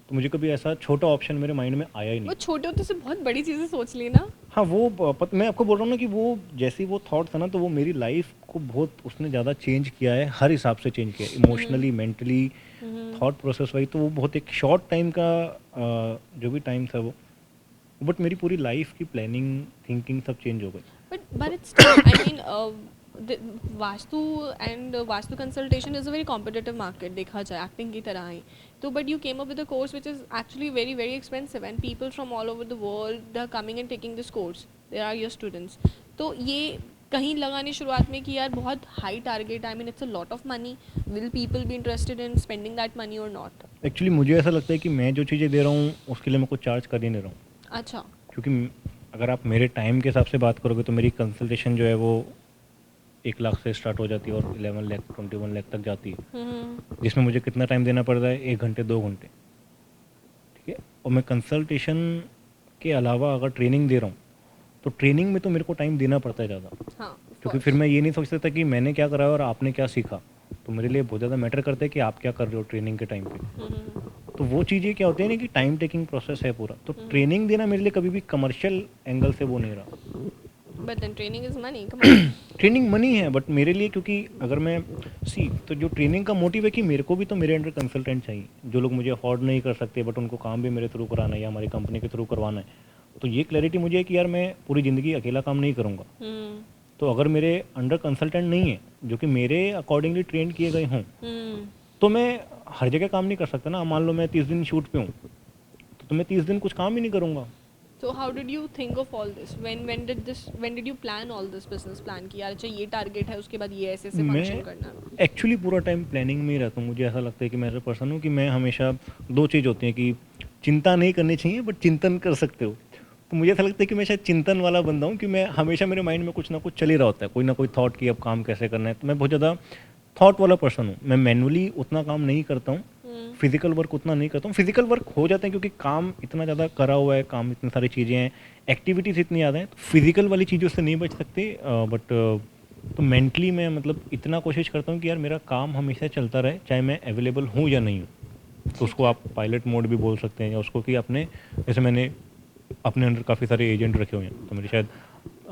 तो मुझे कभी ऐसा छोटा ऑप्शन मेरे माइंड में आया ही वो नहीं. छोटे होते से बहुत बड़ी चीजें सोच ली ना. हाँ वो मैं आपको बोल रहा हूँ ना कि वो जैसे वो थॉट था ना, तो वो मेरी लाइफ को बहुत उसने ज़्यादा चेंज किया है, हर हिसाब से चेंज किया है, emotionally, mentally, thought process wise. तो वो बहुत एक शॉर्ट टाइम का जो भी टाइम था वो, बट मेरी पूरी लाइफ की प्लानिंग, थिंकिंग सब चेंज हो गई. But it's still, I mean, the Vastu and Vastu consultation is a very competitive market. देखा जाए acting की तरह ही. तो but you came up with a course which is actually very very expensive and people from all over the world are coming and taking this course. They are your students. तो ये कहीं लगाने शुरुआत में कि यार बहुत high target. I mean it's a lot of money. Will people be interested in spending that money or not? Actually मुझे ऐसा लगता है कि मैं जो चीज़ें दे रहा हूँ उसके लिए मैं कुछ चार्ज कर ही नहीं रहा हूँ. अच्छा. क्योंकि अगर आप मेरे टाइम के हिसाब से बात करोगे तो मेरी कंसल्टेशन जो है वो 1 लाख से स्टार्ट हो जाती है और 11 लाख 21 लाख तक जाती है, जिसमें मुझे कितना टाइम देना पड़ता है, 1 घंटे 2 घंटे. ठीक है. और मैं कंसल्टेशन के अलावा अगर ट्रेनिंग दे रहा हूँ तो ट्रेनिंग में तो मेरे को टाइम देना पड़ता है ज़्यादा. हाँ. क्योंकि फिर मैं ये नहीं सोच सकता कि मैंने क्या करा और आपने क्या सीखा. तो मेरे लिए बहुत ज़्यादा मैटर करता है कि आप क्या कर रहे हो ट्रेनिंग के टाइम पे. तो वो चीज़ें क्या होती है ना कि टाइम टेकिंग प्रोसेस है पूरा. तो ट्रेनिंग देना मेरे लिए कभी भी कमर्शियल एंगल से वो नहीं रहा. But then training is money. Come on. Training money है, बट मेरे लिए क्योंकि अगर मैं तो जो ट्रेनिंग का मोटिव है कि मेरे को भी तो मेरे अंडर कंसल्टेंट चाहिए, जो लोग मुझे अफोर्ड नहीं कर सकते बट उनको काम भी मेरे थ्रू कराना है या हमारी कंपनी के थ्रू करवाना है. तो ये क्लैरिटी मुझे है कि यार मैं पूरी ज़िंदगी अकेला काम नहीं करूँगा. तो अगर मेरे अंडर कंसल्टेंट नहीं है जो कि मेरे अकॉर्डिंगली ट्रेन किए गए हों, तो मैं हर जगह काम नहीं कर सकता ना. मान लो मैं 30 दिन शूट पे हूँ तो मैं 30 दिन कुछ काम ही नहीं करूँगा. So how did you think of all this? When did you plan all this business plan कि यार अच्छा ये टारगेट है उसके बाद ये ऐसे ऐसे फंक्शन करना है? मैं एक्चुअली पूरा टाइम प्लानिंग में ही रहता हूँ. मुझे ऐसा लगता है कि मैं ऐसा पर्सन हूँ कि मैं हमेशा 2 चीज़ होती हैं कि चिंता नहीं करनी चाहिए बट चिंतन कर सकते हो. तो मुझे ऐसा लगता है कि मैं शायद चिंतन वाला बंदा हूँ कि मैं हमेशा मेरे माइंड में कुछ ना कुछ चल ही रहा होता है, कोई ना कोई थॉट कि अब काम कैसे करना है. तो मैं बहुत ज़्यादा थॉट वाला पर्सन हूँ. मैं मैनुअली उतना काम नहीं करता हूँ, फिजिकल वर्क उतना नहीं करता हूँ. फिजिकल वर्क हो जाते हैं क्योंकि काम इतना ज़्यादा करा हुआ है, काम इतनी सारी चीज़ें हैं, एक्टिविटीज़ इतनी ज़्यादा हैं, तो फिजिकल वाली चीज़ों से नहीं बच सकते. बट तो मेंटली मैं मतलब इतना कोशिश करता हूँ कि यार मेरा काम हमेशा चलता रहे, चाहे मैं अवेलेबल हूँ या नहीं हूँ. तो उसको आप पायलट मोड भी बोल सकते हैं, या उसको कि अपने जैसे मैंने अपने अंडर काफ़ी सारे एजेंट रखे हुए हैं. तो मेरे शायद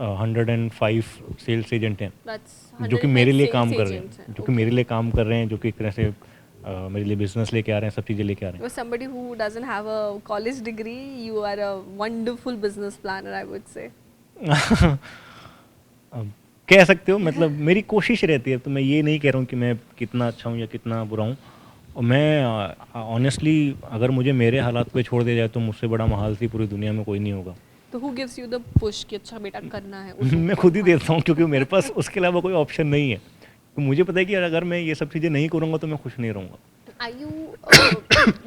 105 सेल्स एजेंट हैं जो कि मेरे लिए काम कर रहे हैं, जो कि मेरे लिए काम कर रहे हैं, जो कि एक तरह से मेरे लिए बिजनेस लेके आ रहे हैं, सब चीज़ें लेके आ रहे हैं. For somebody who doesn't have a college degree, you are a wonderful business planner, I would say. कह सकते हो. मतलब मेरी कोशिश रहती है. तो मैं ये नहीं कह रहा हूँ कि मैं कितना अच्छा हूँ या कितना बुरा हूँ. और मैं ऑनेस्टली अगर मुझे मेरे हालात पे छोड़ दिया जाए तो मुझसे बड़ा महालसी पूरी दुनिया में कोई नहीं होगा. तो who gives you the push कि अच्छा बेटा करना है? मैं खुद ही देता हूँ क्योंकि मेरे पास उसके अलावा कोई ऑप्शन नहीं है. तो मुझे पता है कि अगर मैं ये सब चीज़ें नहीं करूँगा तो मैं खुश नहीं रहूँगा. Are you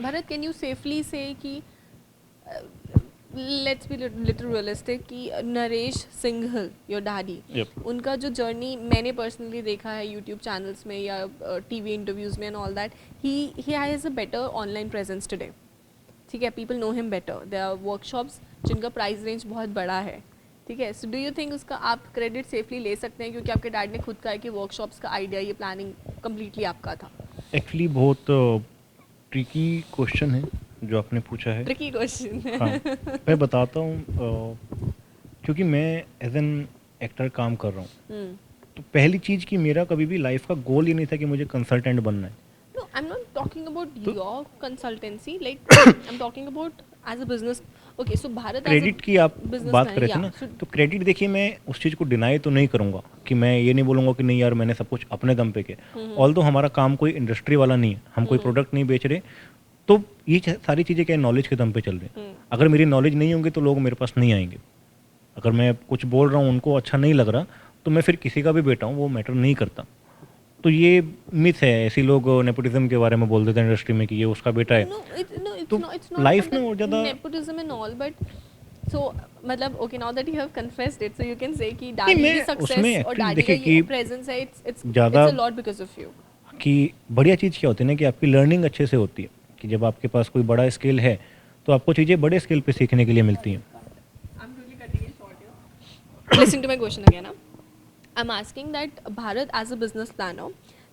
Bharat, can you safely say कि let's be little realistic कि नरेश सिंघल your daddy, उनका जो जर्नी मैंने पर्सनली देखा है यूट्यूब चैनल्स में या टीवी इंटरव्यूज में and all that, he has a better online presence today. ठीक है, people know him better. There are workshops जिनका प्राइस रेंज बहुत बड़ा है. ठीक है, सो डू यू थिंक उसका आप क्रेडिट सेफली ले सकते हैं क्योंकि आपके डैड ने खुद कहा है कि वर्कशॉप्स का आइडिया, ये प्लानिंग कम्प्लीटली आपका था? एक्चुअली बहुत ट्रिकी क्वेश्चन है जो आपने पूछा है. ट्रिकी क्वेश्चन है. हाँ, मैं बताता हूँ. क्योंकि मैं एज एन एक्टर काम कर रहा हूँ, तो पहली चीज़ कि मेरा कभी भी लाइफ का गोल ये नहीं था कि मुझे कंसल्टेंट बनना है. No, I'm not talking about your consultancy. Like I'm talking about as a business. Okay, so Bharat credit की आप बात कर रहे थे ना, तो क्रेडिट देखिए मैं उस चीज़ को डिनाई तो नहीं करूँगा कि मैं ये नहीं बोलूँगा कि नहीं यार मैंने सब कुछ अपने दम पे किया. ऑल्दो हमारा काम कोई इंडस्ट्री वाला नहीं है, हम कोई प्रोडक्ट नहीं बेच रहे, तो ये सारी चीज़ें क्या नॉलेज के दम पे चल रही हैं. अगर मेरी नॉलेज नहीं होंगी तो लोग मेरे पास नहीं आएंगे. अगर मैं कुछ बोल रहा हूँ उनको अच्छा नहीं लग रहा तो मैं फिर किसी का भी बेटा हूँ, वो मैटर नहीं करता. तो ये मिथ है, ऐसे लोग नेपोटिज्म के बारे में बोल देते हैं इंडस्ट्री में कि ये उसका बेटा है। No, it's तो not. It's not life about में और ज़्यादा nepotism and all, but so मतलब okay, now that you have confessed it, so you can say कि नहीं, daddy मैं की उसमें success और एक्चुअली daddy का देखिए ये कि presence है, it's ज़्यादा a lot because of you. कि बढ़िया चीज़ क्या होती है ना कि आपकी लर्निंग अच्छे से होती है, कि जब आपके पास कोई बड़ा स्किल है तो आपको चीज़ें बड़े स्किल पे सीखने के लिए मिलती हैं। I'm really cutting it short here. Listen to my question again. I'm asking that Bharat as a business planner,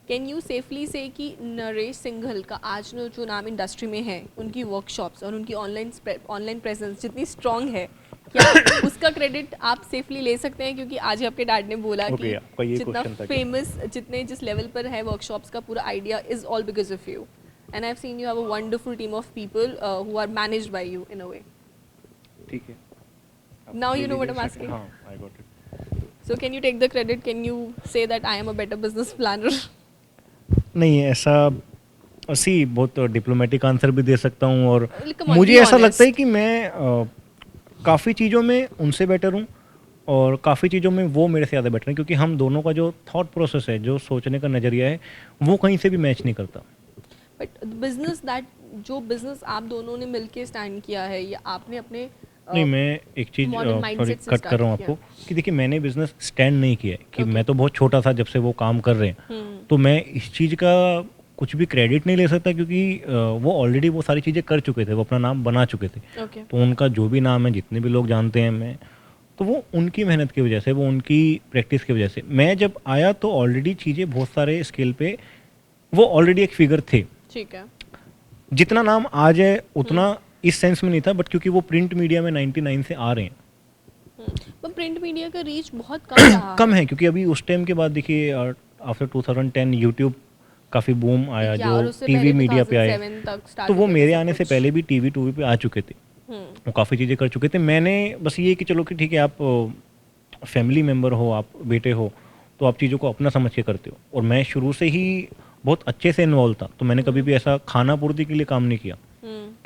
can you safely say कि नरेश सिंघल का आज जो नाम इंडस्ट्री में है, उनकी वर्कशॉप्स और उनकी ऑनलाइन प्रेजेंस जितनी स्ट्रांग है, क्या उसका क्रेडिट आप सेफली ले सकते हैं? क्योंकि आज ही आपके डैड ने बोला Okay, कि आपका ये जितना question था क्या? फेमस जितने जिस लेवल पर है वर्कशॉप्स का पूरा idea is all because of you, and I have seen you have a wonderful team of people who are managed by you in a way. ठीक है, Now you know what I'm asking. हाँ, I got it. So can you take the credit? Can you say that I am a better business planner? नहीं, ऐसा सी बहुत diplomatic answer भी दे सकता हूँ, और Come on, मुझे be ऐसा लगता है honest. कि मैं काफ़ी चीज़ों में उनसे बेटर हूँ और काफ़ी चीज़ों में वो मेरे से ज़्यादा बेटर हैं, क्योंकि हम दोनों का जो थॉट प्रोसेस है, जो सोचने का नज़रिया है, वो कहीं से भी मैच नहीं करता। But the business that जो business आप दोनों ने मिलके स्टैंड किया है या आपने अपने नहीं, मैं एक चीज़ modern सॉरी mindset से कट कर रहा हूँ start आपको, कि देखिए मैंने बिजनेस स्टैंड नहीं किया है, कि Okay. मैं तो बहुत छोटा था जब से वो काम कर रहे हैं, तो मैं इस चीज़ का कुछ भी क्रेडिट नहीं ले सकता, क्योंकि वो ऑलरेडी वो सारी चीज़ें कर चुके थे, वो अपना नाम बना चुके थे। Okay. तो उनका जो भी नाम है, जितने भी लोग जानते हैं, मैं तो वो उनकी मेहनत की वजह से, वो उनकी प्रैक्टिस की वजह से। मैं जब आया तो ऑलरेडी चीज़ें बहुत सारे स्केल पे वो ऑलरेडी एक फिगर थे। ठीक है. जितना नाम आज है उतना इस सेंस में नहीं था, बट क्योंकि वो प्रिंट मीडिया में 99 से आ रहे हैं, पर प्रिंट मीडिया का रीच बहुत कम रहा कम है, क्योंकि अभी उस टाइम के बाद देखिए आफ्टर 2010 यूट्यूब काफ़ी बूम आया, या और जो उससे टीवी पहले मीडिया पे आए, 2007 तक start तो वो हुए थे मेरे सब आने से कुछ. पहले भी टीवी टूवी पे आ चुके थे, वो काफ़ी चीज़ें कर चुके थे। मैंने बस ये कि चलो कि ठीक है, आप फैमिली मेम्बर हो, आप बेटे हो, तो आप चीज़ों को अपना समझ के करते हो, और मैं शुरू से ही बहुत अच्छे से इन्वॉल्व था, तो मैंने कभी भी ऐसा खाना पूर्ति के लिए काम नहीं किया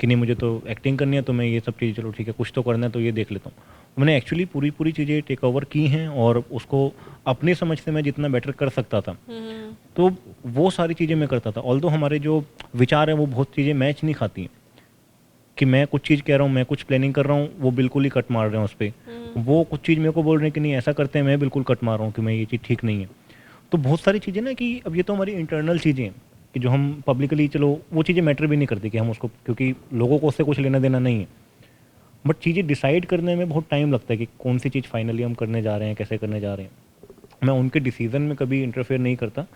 कि नहीं मुझे तो एक्टिंग करनी है, तो मैं ये सब चीज़ें चलो ठीक है कुछ तो करना है तो ये देख लेता हूँ। मैंने एक्चुअली पूरी चीज़ें टेक ओवर की हैं, और उसको अपनी समझ से मैं जितना बेटर कर सकता था, तो वो सारी चीज़ें मैं करता था। ऑल्दो हमारे जो विचार हैं वो बहुत चीज़ें मैच नहीं खाती हैं, कि मैं कुछ चीज़ कह रहा हूँ, मैं कुछ प्लानिंग कर रहा हूँ, वो बिल्कुल ही कट मार रहे हैं उस पर। वो कुछ चीज़ मेरे को बोल रहे हैं कि नहीं ऐसा करते हैं, मैं बिल्कुल कट मार रहा हूँ कि मैं ये चीज़ ठीक नहीं है। तो बहुत सारी चीज़ें ना, कि अब ये तो हमारी इंटरनल चीज़ें हैं, कि जो हम पब्लिकली, चलो वो चीज़ें मैटर भी नहीं करती कि हम उसको, क्योंकि लोगों को उससे कुछ लेना देना नहीं है, बट चीज़ें डिसाइड करने में बहुत टाइम लगता है कि कौन सी चीज़ फाइनली हम करने जा रहे हैं, कैसे करने जा रहे हैं। मैं उनके डिसीजन में कभी इंटरफेयर नहीं करता,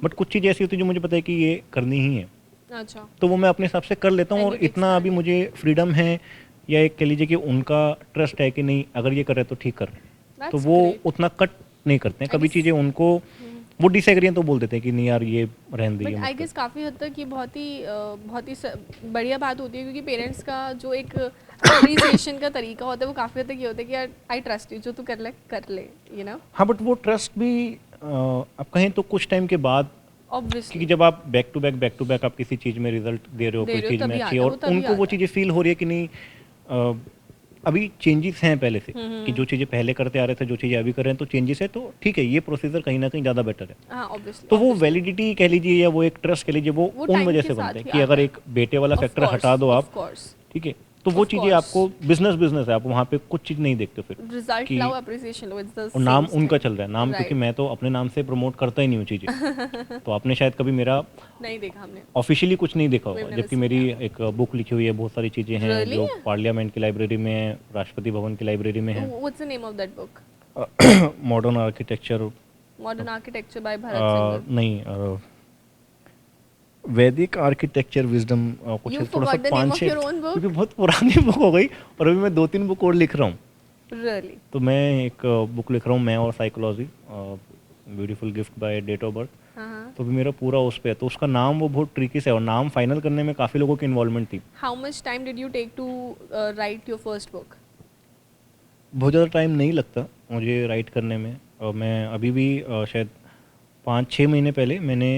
बट कुछ चीज़ें ऐसी होती है जो मुझे पता है कि ये करनी ही है, अच्छा. तो वो मैं अपने हिसाब से कर लेता हूँ, And और you take इतना अभी stand. मुझे फ्रीडम है, या एक कह लीजिए कि उनका ट्रस्ट है कि नहीं अगर ये कर रहे हैं तो ठीक कर रहे हैं, तो That's वो great. उतना कट नहीं करते हैं। I कभी guess- चीज़ें उनको वो डिसएग्री हैं तो बोल देते हैं कि नहीं यार ये रहने दीजिए बट मत आई कर। गेस काफ़ी हद तक ये बहुत ही बढ़िया बात होती है, क्योंकि पेरेंट्स का जो एक अप्रिसिएशन का तरीका होता है वो काफ़ी हद तक ये होता है कि यार आई ट्रस्ट यू, जो तू कर ले, यू नो. हाँ, बट वो ट्रस्ट भी आप कहें तो कुछ टाइम के बाद, क्योंकि ऑब्वियसली जब आप बैक टू बैक आप किसी चीज़ में रिजल्ट दे रहे हो, दे कोई रहे हो, चीज़ में तभी अच्छी है, आता है, और वो तभी उनको वो आता है. चीज़ें फील हो रही है कि नहीं अभी चेंजेस हैं पहले से, कि जो चीज़ें पहले करते आ रहे थे, जो चीज़ें अभी कर रहे हैं, तो चेंजेस है, तो ठीक है, ये प्रोसीजर कहीं ना कहीं ज़्यादा बेटर है। हाँ ऑब्वियसली. तो वो वैलिडिटी कह लीजिए, या वो एक ट्रस्ट कह लीजिए, वो वो उन time वजह के से साथ बनता है ही कि आता अगर है. एक बेटे वाला Of फैक्टर course, हटा दो of आप, course. ठीक है, तो वो Of चीज़ें course. आपको बिजनेस है, आप वहाँ पे कुछ चीज़ नहीं देखते फिर रिजल्ट कि लाओ, अप्रिसिएशन लो, इट्स द और नाम उनका चल रहा है, नाम क्योंकि Right. मैं तो अपने नाम से प्रमोट करता ही नहीं हूँ चीज़ें, तो आपने शायद कभी मेरा नहीं देखा हमने. ऑफिशियली कुछ नहीं देखा We've होगा, never जबकि seen मेरी एक बुक लिखी हुई है, बहुत सारी चीज़ें हैं Really? जो पार्लियामेंट की लाइब्रेरी में है, राष्ट्रपति भवन की लाइब्रेरी में है। What's the name of that book? Modern architecture, Modern Architecture by Bharat Singhal. नहीं, वैदिक आर्किटेक्चर विजडम, कुछ You है, थोड़ा सा forgot the name of 5-6, your own book? क्योंकि बहुत पुरानी बुक हो गई, और अभी मैं 2-3 बुक और लिख रहा हूँ। Really? तो मैं एक बुक लिख रहा हूँ, मैं और psychology, beautiful gift by date of birth. हाँ. तो भी मेरा पूरा उस पे है, तो उसका नाम वो बहुत ट्रिकी से है, और नाम फाइनल करने में काफ़ी लोगों की इन्वॉल्वमेंट थी। How much time did you take to write your first book? बहुत ज़्यादा टाइम नहीं लगता मुझे राइट करने में, और मैं अभी भी शायद 5-6 महीने पहले मैंने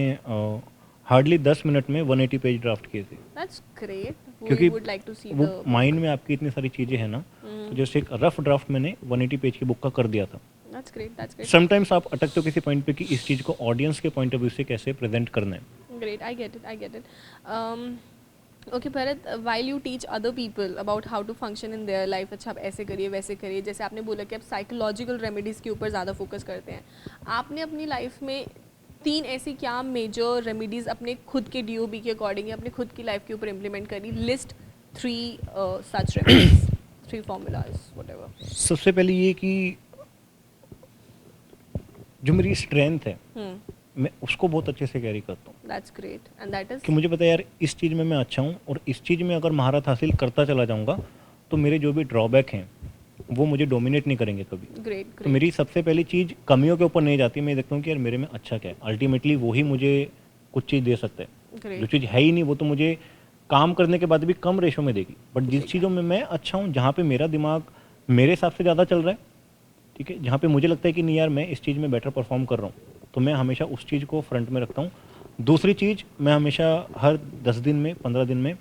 हार्डली 10 मिनट में 180 पेज ड्राफ्ट किए थे। That's great. क्योंकि We would like to see वो the माइंड में आपकी इतनी सारी चीज़ें हैं ना, तो जैसे एक रफ ड्राफ्ट मैंने 180 पेज की बुक का कर दिया था। That's दैट्स ग्रेट समटाइम्स आप अटकते हो किसी पॉइंट पे कि इस चीज़ को ऑडियंस के पॉइंट ऑफ व्यू से कैसे प्रेजेंट करना है। Great, I get it. Okay, Bharat, while you teach other people about how to function in their life, अच्छा आप ऐसे करिए वैसे करिए, जैसे आपने बोला कि आप साइकोलॉजिकल रेमेडीज़ के ऊपर ज़्यादा फोकस करते हैं, आपने अपनी लाइफ में 3 ऐसी क्या मेजर रेमेडीज़ अपने खुद के DOB के अकॉर्डिंग या अपने खुद की लाइफ के ऊपर इम्प्लीमेंट करी? लिस्ट 3 सच रेमेडीज़, 3 formulas, whatever. सबसे पहले ये कि जो मेरी स्ट्रेंथ है मैं उसको बहुत अच्छे से कैरी करता हूँ। That's great, and that is कि मुझे पता है यार इस चीज़ में मैं अच्छा हूँ और इस चीज़ में अगर महारत हासिल करता चला जाऊँगा तो मेरे जो भी ड्रॉबैक हैं वो मुझे डोमिनेट नहीं करेंगे कभी। great. तो मेरी सबसे पहली चीज़ कमियों के ऊपर नहीं जाती, मैं देखता हूँ कि यार मेरे में अच्छा क्या है, अल्टीमेटली वही मुझे कुछ चीज़ दे सकता है। Great. जो चीज़ है ही नहीं वो तो मुझे काम करने के बाद भी कम रेशो में देगी, बट जिस चीज़ों में मैं अच्छा हूँ, जहाँ पे मेरा दिमाग मेरे हिसाब से ज़्यादा चल रहा है, ठीक है, जहाँ पे मुझे लगता है कि नहीं यार मैं इस चीज़ में बेटर परफॉर्म कर रहा हूँ, तो मैं हमेशा उस चीज़ को फ्रंट में रखता हूँ। दूसरी चीज़, मैं हमेशा हर 10 दिन में 15 दिन में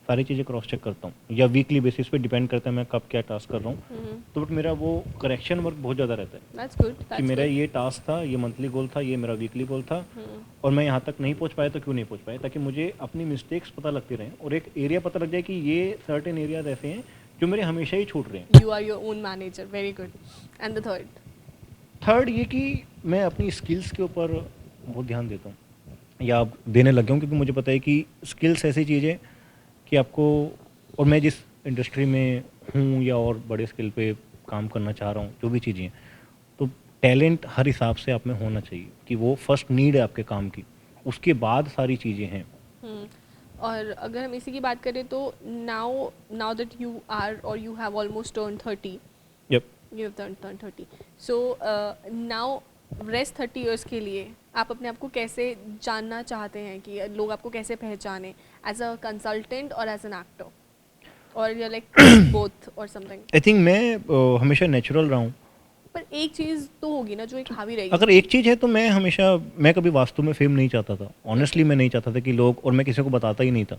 सारी चीज़ें क्रॉस चेक करता हूँ, या वीकली बेसिस पे डिपेंड करता है मैं कब क्या टास्क कर रहा हूँ। तो बट मेरा वो करेक्शन वर्क बहुत ज़्यादा रहता है That's good. कि मेरा ये टास्क था, ये मंथली गोल था, ये मेरा वीकली गोल था, और मैं यहाँ तक नहीं पहुँच पाया तो क्यों नहीं पहुँच पाया, ताकि मुझे अपनी मिस्टेक्स पता लगती रहें और एक एरिया पता लग जाए कि ये सर्टेन एरियाज ऐसे हैं जो मेरे हमेशा ही छूट रहे हैं। You are your own manager. Very good. And the third? Third ये कि मैं अपनी स्किल्स के ऊपर बहुत ध्यान देता हूँ, या अब देने लग गया हूँ, क्योंकि मुझे पता है कि स्किल्स ऐसी चीज़ है कि आपको, और मैं जिस इंडस्ट्री में हूँ या और बड़े स्किल पे काम करना चाह रहा हूँ, जो भी चीज़ें हैं, तो टैलेंट हर हिसाब से आप में होना चाहिए कि वो फर्स्ट नीड है आपके काम की, उसके बाद सारी चीज़ें हैं। और अगर हम इसी की बात करें तो now that you are or you have almost turned 30, yup you have turned 30, so now rest 30 years के लिए आप अपने आप को कैसे जानना चाहते हैं कि लोग आपको कैसे पहचाने, एज अ कंसल्टेंट और एज एन एक्टर, और यू लाइक बोथ और समथिंग? आई थिंक मैं हमेशा नेचुरल रहा हूँ। पर एक चीज़ तो होगी ना जो एक हावी रहेगी। अगर एक चीज़ है तो मैं कभी वास्तव में फेम नहीं चाहता था, ऑनेस्टली मैं नहीं चाहता था कि लोग, और मैं किसी को बताता ही नहीं था।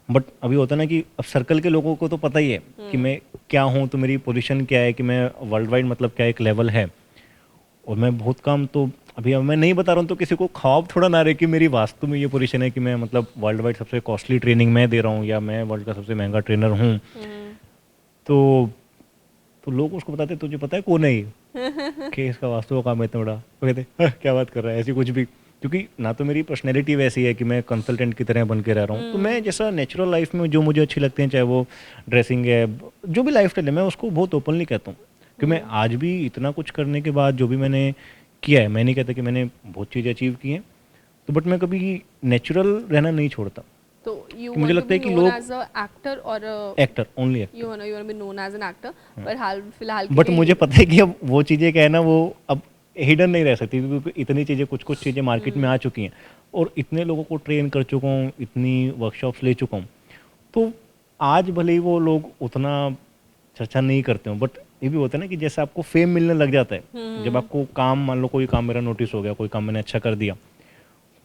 बट अभी होता है ना कि अब सर्कल के लोगों को तो पता ही है कि मैं क्या हूँ, तो मेरी पोजीशन क्या है, कि मैं वर्ल्ड वाइड मतलब क्या एक लेवल है, और मैं बहुत काम, तो अभी अब मैं नहीं बता रहा हूँ तो किसी को ख्वाब थोड़ा ना रहे कि मेरी वास्तव में ये पोजीशन है कि मैं मतलब वर्ल्ड वाइड सबसे कॉस्टली ट्रेनिंग मैं दे रहा हूँ, या मैं वर्ल्ड का सबसे महंगा ट्रेनर हूँ। तो लोग उसको बताते तुझे पता है कौन है ये कि इसका वास्तव का काम है इतना बड़ा, तो कहते क्या बात कर रहा है, ऐसी कुछ भी, क्योंकि ना तो मेरी पर्सनैलिटी वैसी है कि मैं कंसल्टेंट की तरह बन के रह रहा हूँ। तो मैं जैसा नेचुरल लाइफ में जो मुझे अच्छी लगती हैं, चाहे वो ड्रेसिंग है, जो भी लाइफ स्टाइल है, मैं उसको बहुत ओपनली कहता हूँ कि मैं आज भी इतना कुछ करने के बाद जो भी मैंने किया है, मैं नहीं कहता कि मैंने बहुत चीज़ें अचीव की हैं, तो बट मैं कभी नेचुरल रहना नहीं छोड़ता। तो you मुझे want लगता to है be कि known लोग as a actor और actor only you want to be known as an actor, पर हाल फिलहाल के बट लिए मुझे पता है कि अब वो चीज़ें क्या है ना, वो अब हिडन नहीं रह सकती, क्योंकि इतनी चीज़ें कुछ चीज़ें मार्केट में आ चुकी हैं और इतने लोगों को ट्रेन कर चुका हूँ, इतनी वर्कशॉप्स ले चुका हूँ, तो आज भले ही वो लोग उतना चर्चा नहीं करते हो, बट ये भी होता है ना कि जैसे आपको फेम मिलने लग जाता है, जब आपको काम, मान लो कोई काम मेरा नोटिस हो गया, कोई काम मैंने अच्छा कर दिया,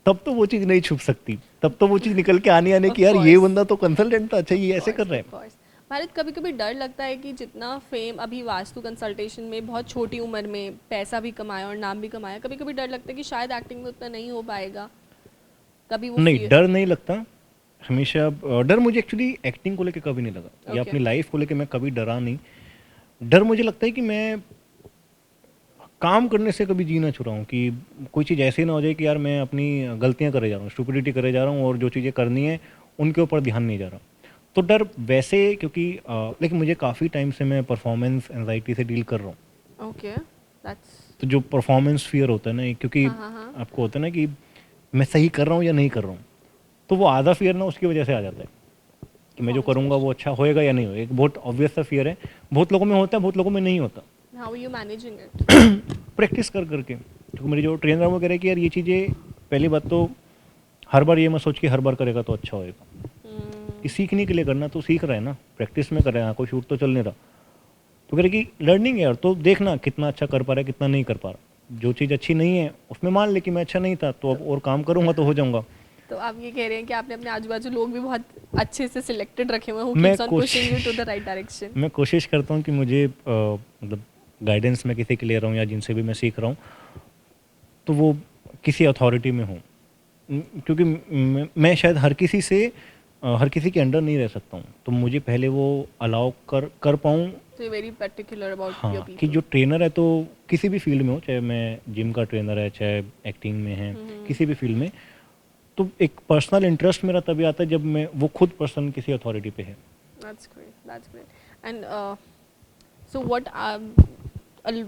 तब तो वो चीज़ नहीं छुप सकती, तब तो वो चीज़ निकल के आने Of की यार ये course. बंदा तो कंसल्टेंट था, अच्छा ये ऐसे कर रहा है। Of course. भारत, कभी कभी डर लगता है कि जितना फेम अभी वास्तु कंसल्टेशन में बहुत छोटी उम्र में पैसा भी कमाया और नाम भी कमाया, कभी कभी डर लगता है कि शायद एक्टिंग में उतना नहीं हो पाएगा, कभी वो नहीं, fear- डर नहीं लगता हमेशा। डर मुझे एक्चुअली एक्टिंग को लेके कभी नहीं लगा, या Okay. अपनी लाइफ को लेके मैं कभी डरा नहीं। डर मुझे लगता है कि मैं काम करने से कभी जी ना छुड़ा हूँ, कि कोई चीज़ ऐसी ना हो जाए कि यार मैं अपनी गलतियाँ करे जा रहा हूँ, स्टुपिडिटी करे जा रहा हूँ, और जो चीज़ें करनी है उनके ऊपर ध्यान नहीं जा रहा। तो डर वैसे, क्योंकि लेकिन मुझे काफ़ी टाइम से मैं परफॉर्मेंस एंजाइटी से डील कर रहा हूँ। Okay, that's तो जो परफॉर्मेंस फियर होता है ना, क्योंकि हाँ. आपको होता है ना कि मैं सही कर रहा हूँ या नहीं कर रहा हूँ, तो वो आधा फियर ना उसकी वजह से आ जाता है कि मैं जो करूँगा वो अच्छा होएगा या नहीं होएगा। एक बहुत ऑब्वियस सा फियर है, बहुत लोगों में होता है, बहुत लोगों में नहीं होता। How are you managing it? Practice कर करके, क्योंकि मेरी जो ट्रेनर वो कह रहे हैं कि यार ये चीज़ें, पहली बात तो हर बार ये मत सोच कि हर बार करेगा तो अच्छा होएगा, कि सीखने के लिए करना, तो सीख रहा है ना, प्रैक्टिस में कर रहा है, कोई शूट तो चल नहीं रहा, तो कह रहे कि लर्निंग है यार, तो देखना कितना अच्छा कर पा रहा है, कितना नहीं कर पा रहा। जो चीज़ अच्छी नहीं है उसमें मान ले कि मैं अच्छा नहीं था, तो अब और काम करूँगा तो हो जाऊँगा। तो आप ये कह रहे हैं कि आपने अपने आजू बाजू लोग भी बहुत अच्छे से सिलेक्टेड रखे हुए हैं, who मैं keeps on pushing you to the right direction. मैं कोशिश करता हूँ कि मुझे मतलब गाइडेंस मैं किसी के ले रहा हूँ या जिनसे भी मैं सीख रहा हूँ, तो वो किसी अथॉरिटी में हूँ। क्योंकि मैं शायद हर किसी के अंडर नहीं रह सकता हूँ, तो मुझे पहले वो अलाउ कर पाऊँ। So you're very particular about your हाँ, कि people. जो ट्रेनर है तो किसी भी फील्ड में हो, चाहे मैं जिम का ट्रेनर है, चाहे एक्टिंग में है, किसी भी फील्ड में, तो एक पर्सनल इंटरेस्ट मेरा तभी आता है जब मैं वो खुद पर्सन किसी अथॉरिटी पे है। That's great. That's great. And so what?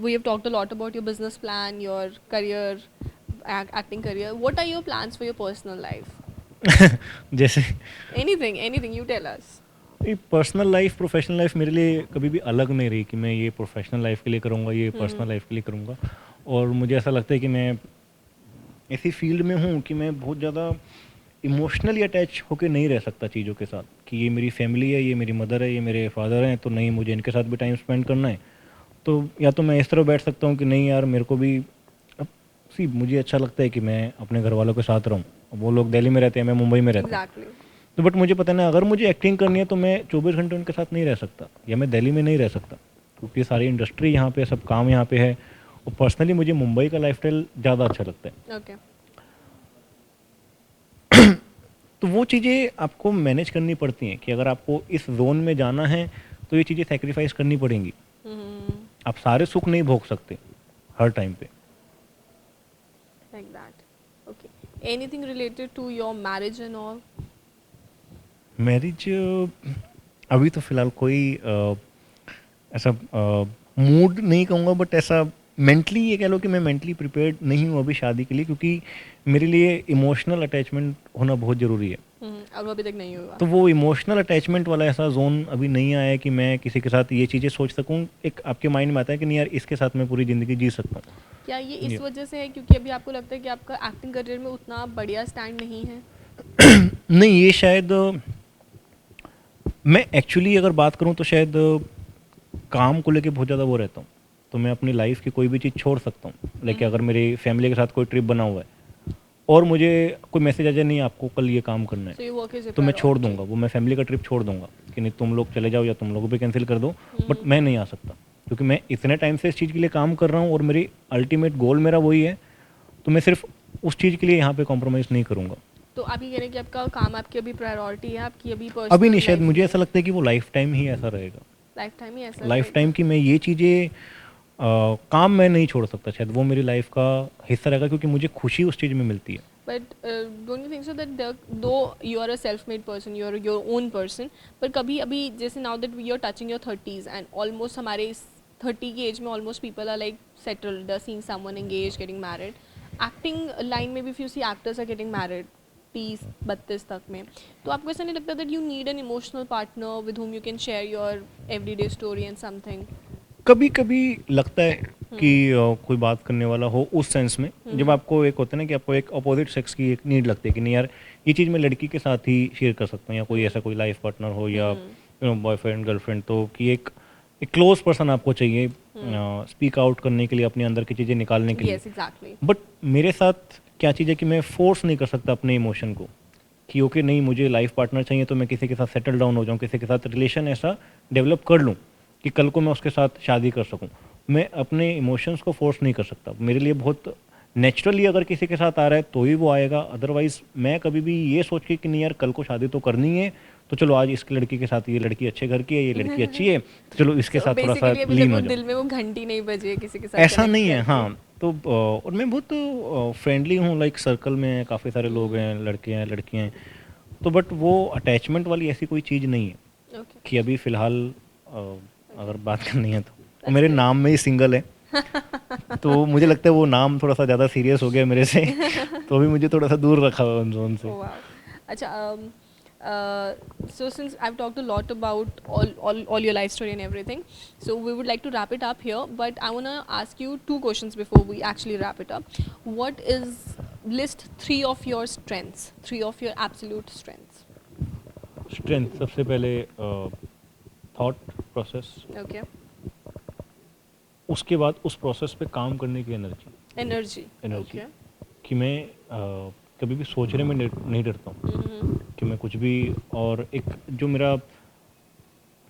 We have talked a lot about your business plan, your career, acting career. What are your plans for your personal life? जैसे Anything. You tell us. ये personal life professional life मेरे लिए कभी भी अलग नहीं रही कि मैं ये प्रोफेशनल लाइफ के लिए करूँगा, ये पर्सनल लाइफ के लिए करूँगा। और मुझे ऐसा लगता है कि मैं ऐसी फील्ड में हूँ कि मैं बहुत ज़्यादा इमोशनली अटैच होकर नहीं रह सकता चीज़ों के साथ, कि ये मेरी फैमिली है, ये मेरी मदर है, ये मेरे फादर हैं, तो नहीं मुझे इनके साथ भी टाइम स्पेंड करना है। तो या तो मैं इस तरह बैठ सकता हूँ कि नहीं यार मेरे को भी अब मुझे अच्छा लगता है कि मैं अपने घर वालों के साथ रहूँ। वो लोग दिल्ली में रहते हैं, मैं मुंबई में रहता हूँ। Exactly. तो बट मुझे पता है अगर मुझे एक्टिंग करनी है तो मैं 24 घंटे उनके साथ नहीं रह सकता, या मैं दिल्ली में नहीं रह सकता, क्योंकि सारी इंडस्ट्री यहाँ पे, सब काम यहाँ पे है। और पर्सनली मुझे मुंबई का लाइफस्टाइल ज़्यादा अच्छा लगता है। Okay. तो वो चीज़ें आपको मैनेज करनी पड़ती हैं कि अगर आपको इस जोन में जाना है तो ये चीज़ें सेक्रीफाइस करनी पड़ेंगी। आप सारे सुख नहीं भोग सकते हर टाइम पे। Like that. Okay. Anything related to your marriage and all? Marriage अभी तो फिलहाल कोई ऐसा मूड नहीं कहूँगा, बट ऐसा मेंटली ये कह लो कि मैं मेंटली प्रिपेयर्ड नहीं हूँ अभी शादी के लिए, क्योंकि मेरे लिए इमोशनल अटैचमेंट होना बहुत ज़रूरी है। और वो अभी तक नहीं हुआ. तो वो इमोशनल अटैचमेंट वाला ऐसा जोन अभी नहीं आया है कि मैं किसी के साथ ये चीज़ें सोच सकूं। एक आपके माइंड में आता है कि नहीं यार इसके साथ मैं पूरी ज़िंदगी जी सकता हूँ। क्या ये इस वजह से है क्योंकि अभी आपको लगता है कि आपका एक्टिंग करियर में उतना बढ़िया स्टैंड नहीं है? नहीं, ये शायद मैं एक्चुअली अगर बात करूँ तो शायद काम को लेके बहुत ज़्यादा वो रहता हूँ, तो मैं अपनी लाइफ की कोई भी चीज़ छोड़ सकता हूँ। लेकिन अगर मेरी फैमिली के साथ कोई ट्रिप बना हुआ है और मुझे कोई मैसेज आ जाए नहीं आपको कल ये काम करना है, तो मैं छोड़ दूंगा, वो मैं फैमिली का ट्रिप छोड़ दूंगा कि नहीं तुम लोग चले जाओ या तुम लोगों पे कैंसिल कर दो, बट मैं नहीं आ सकता क्योंकि मैं इतने टाइम से इस चीज़ के लिए काम कर रहा हूँ और मेरी अल्टीमेट गोल मेरा वही है। तो मैं सिर्फ उस चीज़ के लिए यहाँ पे कॉम्प्रोमाइज़ नहीं करूँगा। तो आप ये कह रहे हैं कि आपका काम आपकी अभी प्रायोरिटी है, आपकी अभी अभी नहीं, शायद मुझे ऐसा लगता है कि वो लाइफ टाइम ही ऐसा रहेगा, लाइफ टाइम ही ऐसा लाइफ टाइम की मैं ये चीज़ें काम मैं नहीं छोड़ सकता, शायद वो मेरी लाइफ का हिस्सा रहेगा क्योंकि मुझे खुशी उस चीज़ में मिलती है। But don't you think so that though you are a self-made person, you are your own person, पर कभी अभी जैसे now that you are touching your 30s and almost हमारे इस 30 की एज में almost people are like settled, are seeing someone engaged, getting married. Acting line में भी if you see actors are getting married 30-32 तक में, तो आपको ऐसा नहीं लगता that you need an emotional partner with whom you can share your everyday story and something? कभी कभी लगता है कि कोई बात करने वाला हो उस सेंस में, जब आपको एक होता है ना कि आपको एक अपोजिट सेक्स की एक नीड लगती है कि नहीं यार ये चीज़ मैं लड़की के साथ ही शेयर कर सकता हूँ, या कोई ऐसा कोई लाइफ पार्टनर हो या बॉयफ्रेंड गर्लफ्रेंड, तो कि एक क्लोज पर्सन आपको चाहिए स्पीक आउट करने के लिए, अपने अंदर की चीज़ें निकालने के लिए। Yes, exactly. बट मेरे साथ क्या चीज़ है कि मैं फोर्स नहीं कर सकता अपने इमोशन को कि ओके नहीं मुझे लाइफ पार्टनर चाहिए तो मैं किसी के साथ सेटल डाउन हो जाऊँ, किसी के साथ रिलेशन ऐसा डेवलप कर लूँ कि कल को मैं उसके साथ शादी कर सकूं। मैं अपने इमोशंस को फोर्स नहीं कर सकता। मेरे लिए बहुत नेचुरली अगर किसी के साथ आ रहा है तो ही वो आएगा, अदरवाइज मैं कभी भी ये सोच के कि नहीं यार कल को शादी तो करनी है तो चलो आज इसकी लड़की के साथ, ये लड़की अच्छे घर की है, ये लड़की अच्छी है, तो चलो इसके साथ थोड़ा सा लीन हो जाओ। दिल में वो घंटी नहीं बजे किसी के साथ, ऐसा नहीं है। हाँ, तो और मैं बहुत फ्रेंडली हूँ, लाइक सर्कल में काफ़ी सारे लोग हैं, लड़के हैं लड़कियाँ हैं, तो बट वो अटैचमेंट वाली ऐसी कोई चीज़ नहीं है कि अभी फ़िलहाल अगर बात करनी है तो मेरे नाम में ही सिंगल है तो मुझे लगता है वो नाम थोड़ा सा ज़्यादा सीरियस हो गया मेरे से तो अभी मुझे थोड़ा सा दूर रखा हुआ उन जोन से। अच्छा, so since I've talked a lot about all your life story and everything, so we would like to wrap it up here, but I want to ask you 2 questions before we actually wrap it up. What is, list 3 of your strengths, 3 of your absolute strengths. Strength सबसे पहले thought process, Okay. उसके बाद उस process पे काम करने की energy Okay. कि मैं कभी भी सोचने में नहीं डरता हूँ कि मैं कुछ भी, और एक जो मेरा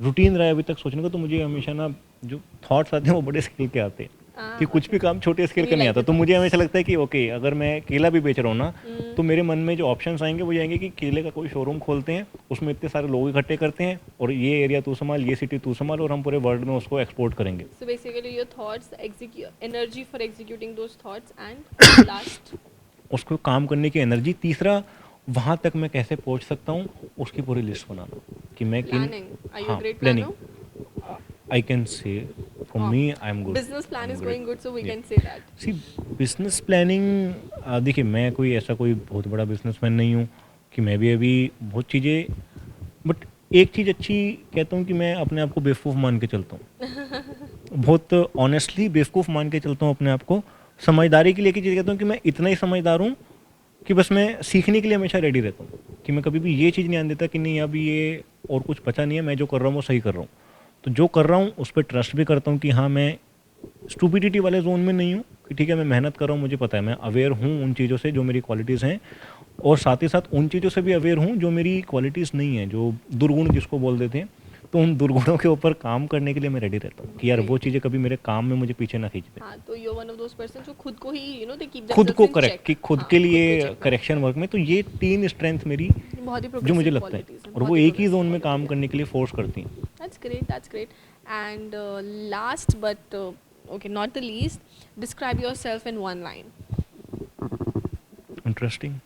रूटीन रहा है अभी तक सोचने का, तो मुझे हमेशा ना जो थॉट्स आते हैं वो बड़े स्केल के आते हैं, कि कुछ भी okay. काम छोटे स्केल You का नहीं like आता। the तो मुझे thoughts. हमेशा लगता है कि ओके, अगर मैं केला भी बेच रहा हूँ ना, तो मेरे मन में जो ऑप्शंस आएंगे वो ये आएंगे कि केले का कोई शोरूम खोलते हैं, उसमें इतने सारे लोग इकट्ठे करते हैं, और ये एरिया तू संभाल, ये सिटी तू संभाल, और हम पूरे वर्ल्ड में उसको एक्सपोर्ट करेंगे। So basically your thoughts, energy for executing those thoughts, and last उसको काम करने की एनर्जी, तीसरा वहाँ तक मैं कैसे पहुँच सकता हूँ उसकी पूरी लिस्ट बनाना, कि मैं किन, planning. Are you हाँ a great planning, planner? I can say for Oh, me I am good. business plan is going good, so we Yeah. can say that. See business planning, देखिए मैं कोई ऐसा कोई बहुत बड़ा बिजनेसमैन नहीं हूँ कि मैं भी अभी बहुत चीज़ें, बट एक चीज़ अच्छी कहता हूँ कि मैं अपने आप को बेवकूफ़ मान के चलता हूँ, बहुत ऑनेस्टली बेवकूफ़ मान के चलता हूँ अपने आप को। समझदारी के लिए एक ही चीज़ कहता हूँ कि मैं इतना ही समझदार हूँ कि बस मैं सीखने के लिए हमेशा रेडी रहता हूँ, कि मैं कभी भी ये चीज़ नहीं आने देता कि नहीं अब ये और कुछ बचा नहीं है, मैं जो कर रहा हूँ वो सही कर रहा हूँ। तो जो कर रहा हूँ उस पर ट्रस्ट भी करता हूँ कि हाँ, मैं स्टूपिडिटी वाले जोन में नहीं हूँ, कि ठीक है मैं मेहनत कर रहा हूँ, मुझे पता है, मैं अवेयर हूँ उन चीज़ों से जो मेरी क्वालिटीज़ हैं, और साथ ही साथ उन चीज़ों से भी अवेयर हूँ जो मेरी क्वालिटीज़ नहीं हैं, जो दुर्गुण जिसको बोल देते हैं। तो उन दुर्गुणों के ऊपर काम करने के लिए मैं रेडी रहता हूँ कि यार वो Great. चीज़ें कभी मेरे काम में मुझे पीछे ना खींच दे। हाँ, तो you're one of those persons जो खुद को ही they keep खुद themselves को in करेक्ट, check. कि खुद हाँ, के खुद को लिए check करेक्शन वर्क में, तो ये 3 स्ट्रेंथ मेरी बहुत ही जो मुझे progressive लगता है, qualities हैं, और बहुत वो ही एक ही जोन progressive में काम qualities हैं. करने के लिए फोर्स करती हैं। That's great, that's great. And last but okay, not the least, describe yourself in one line. Interesting,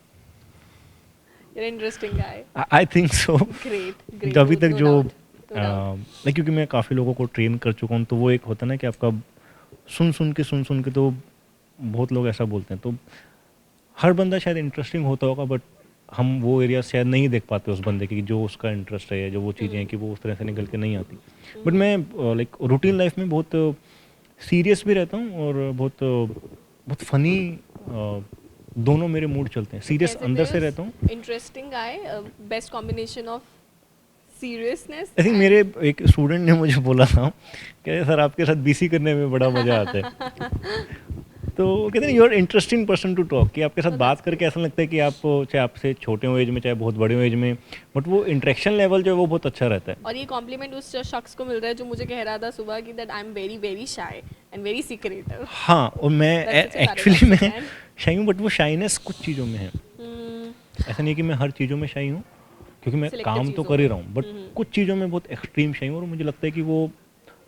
You're an interesting guy. I think so. Great, great. अभी No, तक no जो doubt, no doubt. लाइक, क्योंकि मैं काफ़ी लोगों को train कर चुका हूँ, तो वो एक होता है ना कि आपका सुन सुन के तो बहुत लोग ऐसा बोलते हैं, तो हर बंदा शायद इंटरेस्टिंग होता होगा, बट हम वो एरिया शायद नहीं देख पाते उस बंदे की, जो उसका इंटरेस्ट है, जो वो चीज़ें हैं कि वो उस तरह से निकल के नहीं आती। बट मैं लाइक रूटीन लाइफ में बहुत सीरियस भी रहता हूँ, और बहुत बहुत फनी, दोनों मेरे मूड चलते हैं। सीरियस अंदर से रहता हूँ। Interesting guy. Best combination of seriousness I think and मेरे एक स्टूडेंट ने मुझे बोला था कि सर आपके साथ बीसी करने में बड़ा मज़ा आता है। तो कहते हैं you are interesting person to talk, कि आपके साथ Oh, बात that's करके great. ऐसा लगता है कि आप चाहे आपसे छोटे हो एज में, चाहे बहुत बड़े हो एज में, बट वो इंटरेक्शन लेवल जो है वो बहुत अच्छा रहता है। और ये कॉम्प्लीमेंट उस शख्स को मिल रहा है जो मुझे कह रहा था सुबह कि that I am very very shy and very secretive. हाँ, और मैं That's such a actually paradox, मैं man. शाई हूँ, बट वो शाइनेस कुछ चीज़ों में है। ऐसा नहीं कि मैं हर चीज़ों में शाई हूँ, क्योंकि मैं Selective काम तो चीज़ों कर ही में. रहा हूँ, बट कुछ चीज़ों में बहुत एक्सट्रीम शाई हूँ, और मुझे लगता है कि वो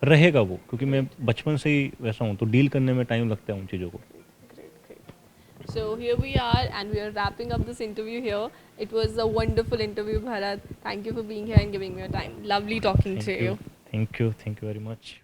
रहेगा वो, क्योंकि मैं बचपन से ही वैसा हूँ, तो डील करने में टाइम लगता है उन चीज़ों को। Great, great. So here we are, and we are wrapping up this interview here. It was a wonderful interview, Bharat. Thank you for being here and giving me your time. Lovely talking to you. Thank you very much.